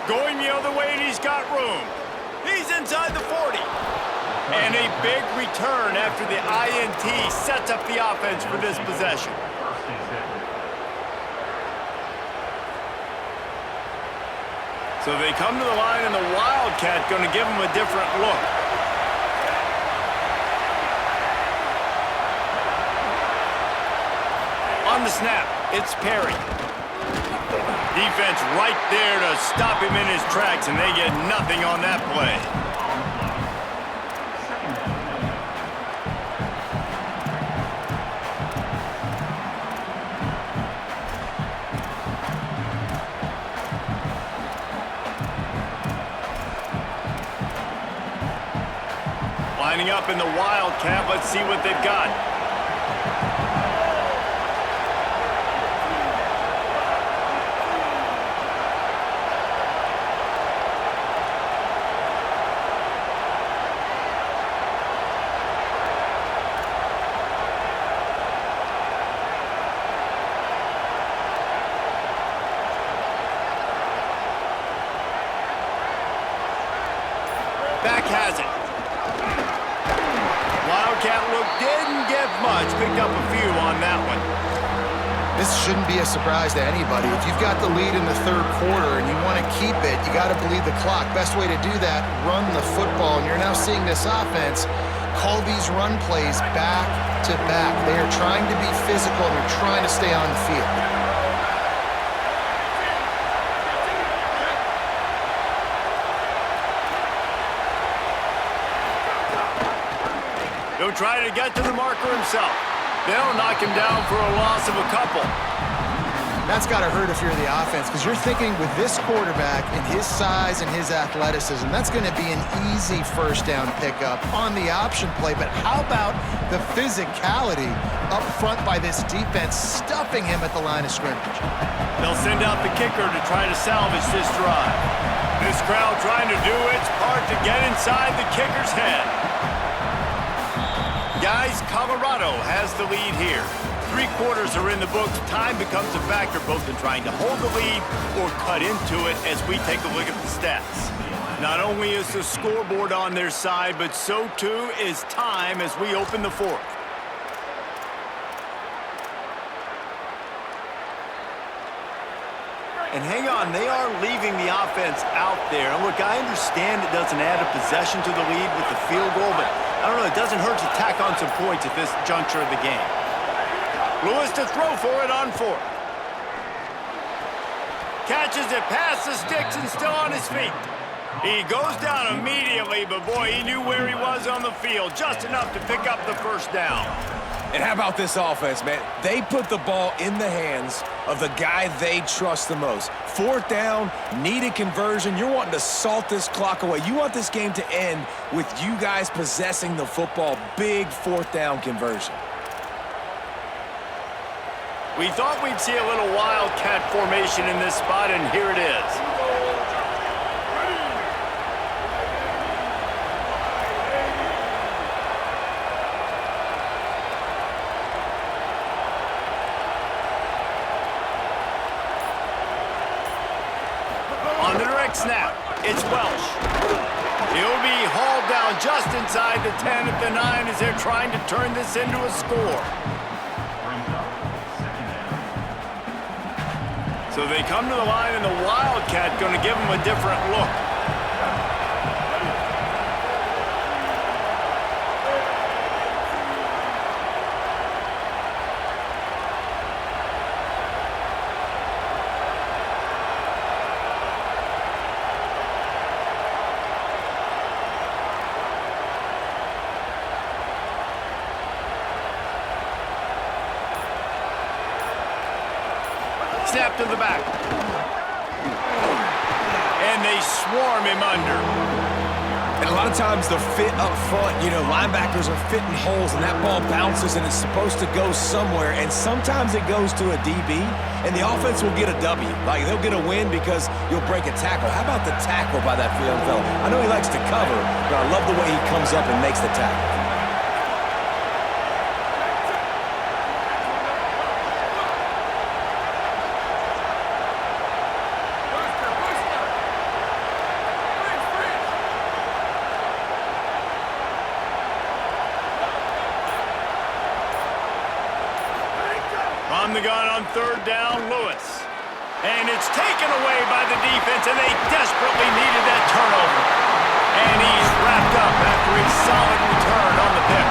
Going the other way, and he's got room. He's inside the 40. And a big return after the INT sets up the offense for this possession. So they come to the line, and the Wildcat going to give them a different look. On the snap, it's Perry. Defense right there to stop him in his tracks, and they get nothing on that play. Lining up in the Wildcat, let's see what they've got. Back has it. Wildcat look didn't get much. Picked up a few on that one. This shouldn't be a surprise to anybody. If you've got the lead in the 3rd quarter and you want to keep it, you got to bleed the clock. Best way to do that, run the football. And you're now seeing this offense call these run plays back to back. They are trying to be physical. They're trying to stay on the field. He'll try to get to the marker himself. They'll knock him down for a loss of a couple. That's got to hurt if you're the offense, because you're thinking with this quarterback and his size and his athleticism, that's going to be an easy first down pickup on the option play. But how about the physicality up front by this defense, stuffing him at the line of scrimmage? They'll send out the kicker to try to salvage this drive. This crowd trying to do its part to get inside the kicker's head. Guys, Colorado has the lead here. 3 quarters are in the books. Time becomes a factor both in trying to hold the lead or cut into it as we take a look at the stats. Not only is the scoreboard on their side, but so too is time as we open the 4th. And hang on, they are leaving the offense out there. And look, I understand it doesn't add a possession to the lead with the field goal, but I don't know, it doesn't hurt to tack on some points at this juncture of the game. Lewis to throw for it on 4th. Catches it past the sticks and still on his feet. He goes down immediately, but boy, he knew where he was on the field, just enough to pick up the first down. And how about this offense, man? They put the ball in the hands of the guy they trust the most. 4th down, needed conversion. You're wanting to salt this clock away. You want this game to end with you guys possessing the football. Big 4th down conversion. We thought we'd see a little wildcat formation in this spot, and here it is. On the direct snap, it's Welsh. He'll be hauled down just inside the 10 at the 9 as they're trying to turn this into a score. So they come to the line, and the Wildcat going to give them a different look. Snap to the back. And they swarm him under. And a lot of times the fit up front, you know, linebackers are fitting holes and that ball bounces and it's supposed to go somewhere. And sometimes it goes to a DB and the offense will get a W. Like they'll get a win because you'll break a tackle. How about the tackle by that young fella? I know he likes to cover, but I love the way he comes up and makes the tackle. On the gun on 3rd down, Lewis. And it's taken away by the defense, and they desperately needed that turnover. And he's wrapped up after a solid return on the pick.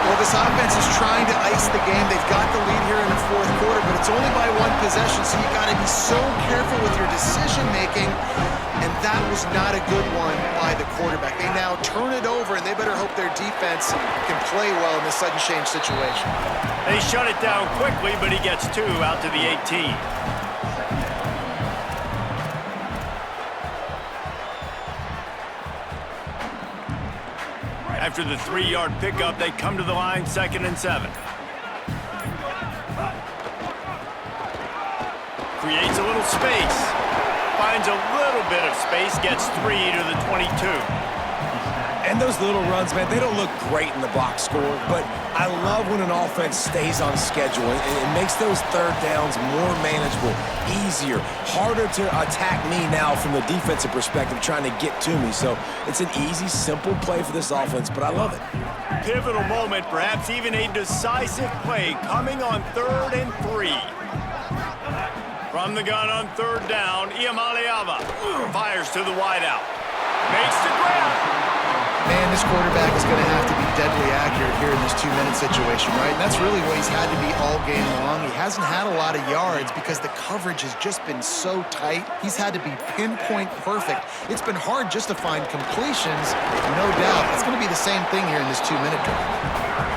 Well, this offense is trying to ice the game. They've got the lead here in the 4th quarter, but it's only by 1 possession, so you got to be so careful with your decision-making. And that was not a good one by the quarterback. They now turn it over, and they better hope their defense can play well in this sudden change situation. They shut it down quickly, but he gets 2 out to the 18. After the 3-yard pickup, they come to the line, 2nd and 7. Creates a little space. Finds a little bit of space, gets 3 to the 22. And those little runs, man, they don't look great in the box score, but I love when an offense stays on schedule. It makes those 3rd downs more manageable, easier, harder to attack me now from the defensive perspective trying to get to me. So it's an easy, simple play for this offense, but I love it. Pivotal moment, perhaps even a decisive play coming on 3rd and 3. From the gun on 3rd down, Iamaleava fires to the wideout. Makes the grab. Man, this quarterback is going to have to be deadly accurate here in this 2-minute situation, right? And that's really what he's had to be all game long. He hasn't had a lot of yards because the coverage has just been so tight. He's had to be pinpoint perfect. It's been hard just to find completions, no doubt. It's going to be the same thing here in this 2-minute drill.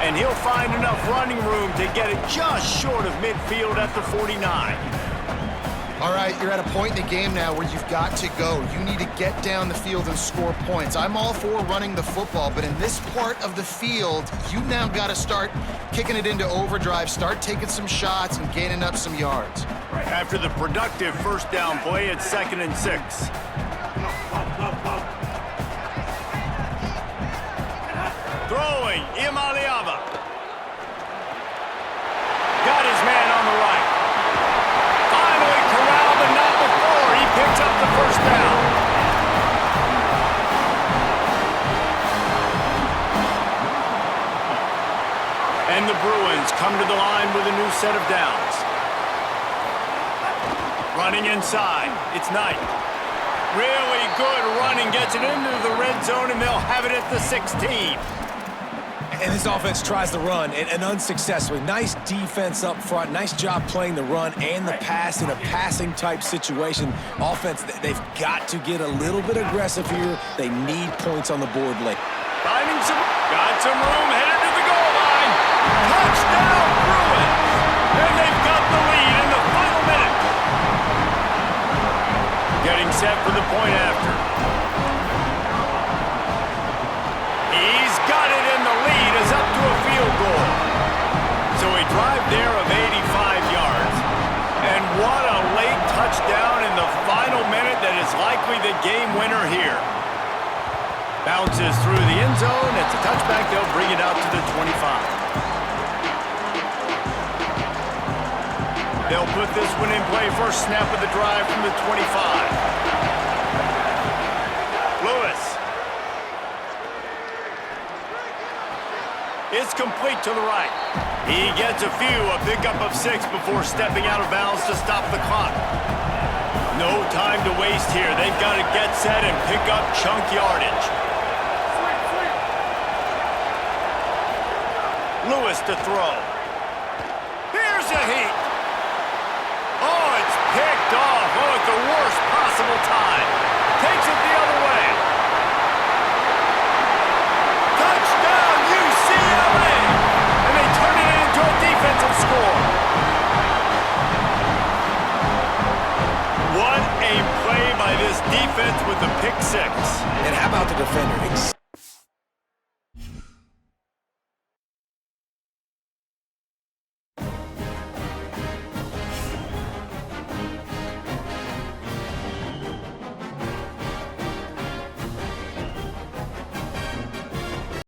And he'll find enough running room to get it just short of midfield at the 49. All right, you're at a point in the game now where you've got to go. You need to get down the field and score points. I'm all for running the football, but in this part of the field, you now got to start kicking it into overdrive, start taking some shots and gaining up some yards. After the productive first down play, it's 2nd and 6. Throwing, Imaliava. Got his man on the right. Finally corralled, but not before. He picks up the first down. And the Bruins come to the line with a new set of downs. Running inside, it's Knight. Really good running, gets it into the red zone, and they'll have it at the 16. And this offense tries to run, and unsuccessfully. Nice defense up front. Nice job playing the run and the pass in a passing-type situation. Offense, they've got to get a little bit aggressive here. They need points on the board late. Got some room, headed to the goal line. Touchdown, Bruins! And they've got the lead in the final minute. Getting set for the point after. He's got it, and the lead is up to a field goal. So a drive there of 85 yards. And what a late touchdown in the final minute that is likely the game winner here. Bounces through the end zone. It's a touchback. They'll bring it out to the 25. They'll put this one in play. First snap of the drive from the 25. Lewis. It's complete to the right. He gets a pickup of 6 before stepping out of bounds to stop the clock. No time to waste here. They've got to get set and pick up chunk yardage. Lewis to throw. Here's a heat. Oh, it's picked off. Oh, at the worst possible time.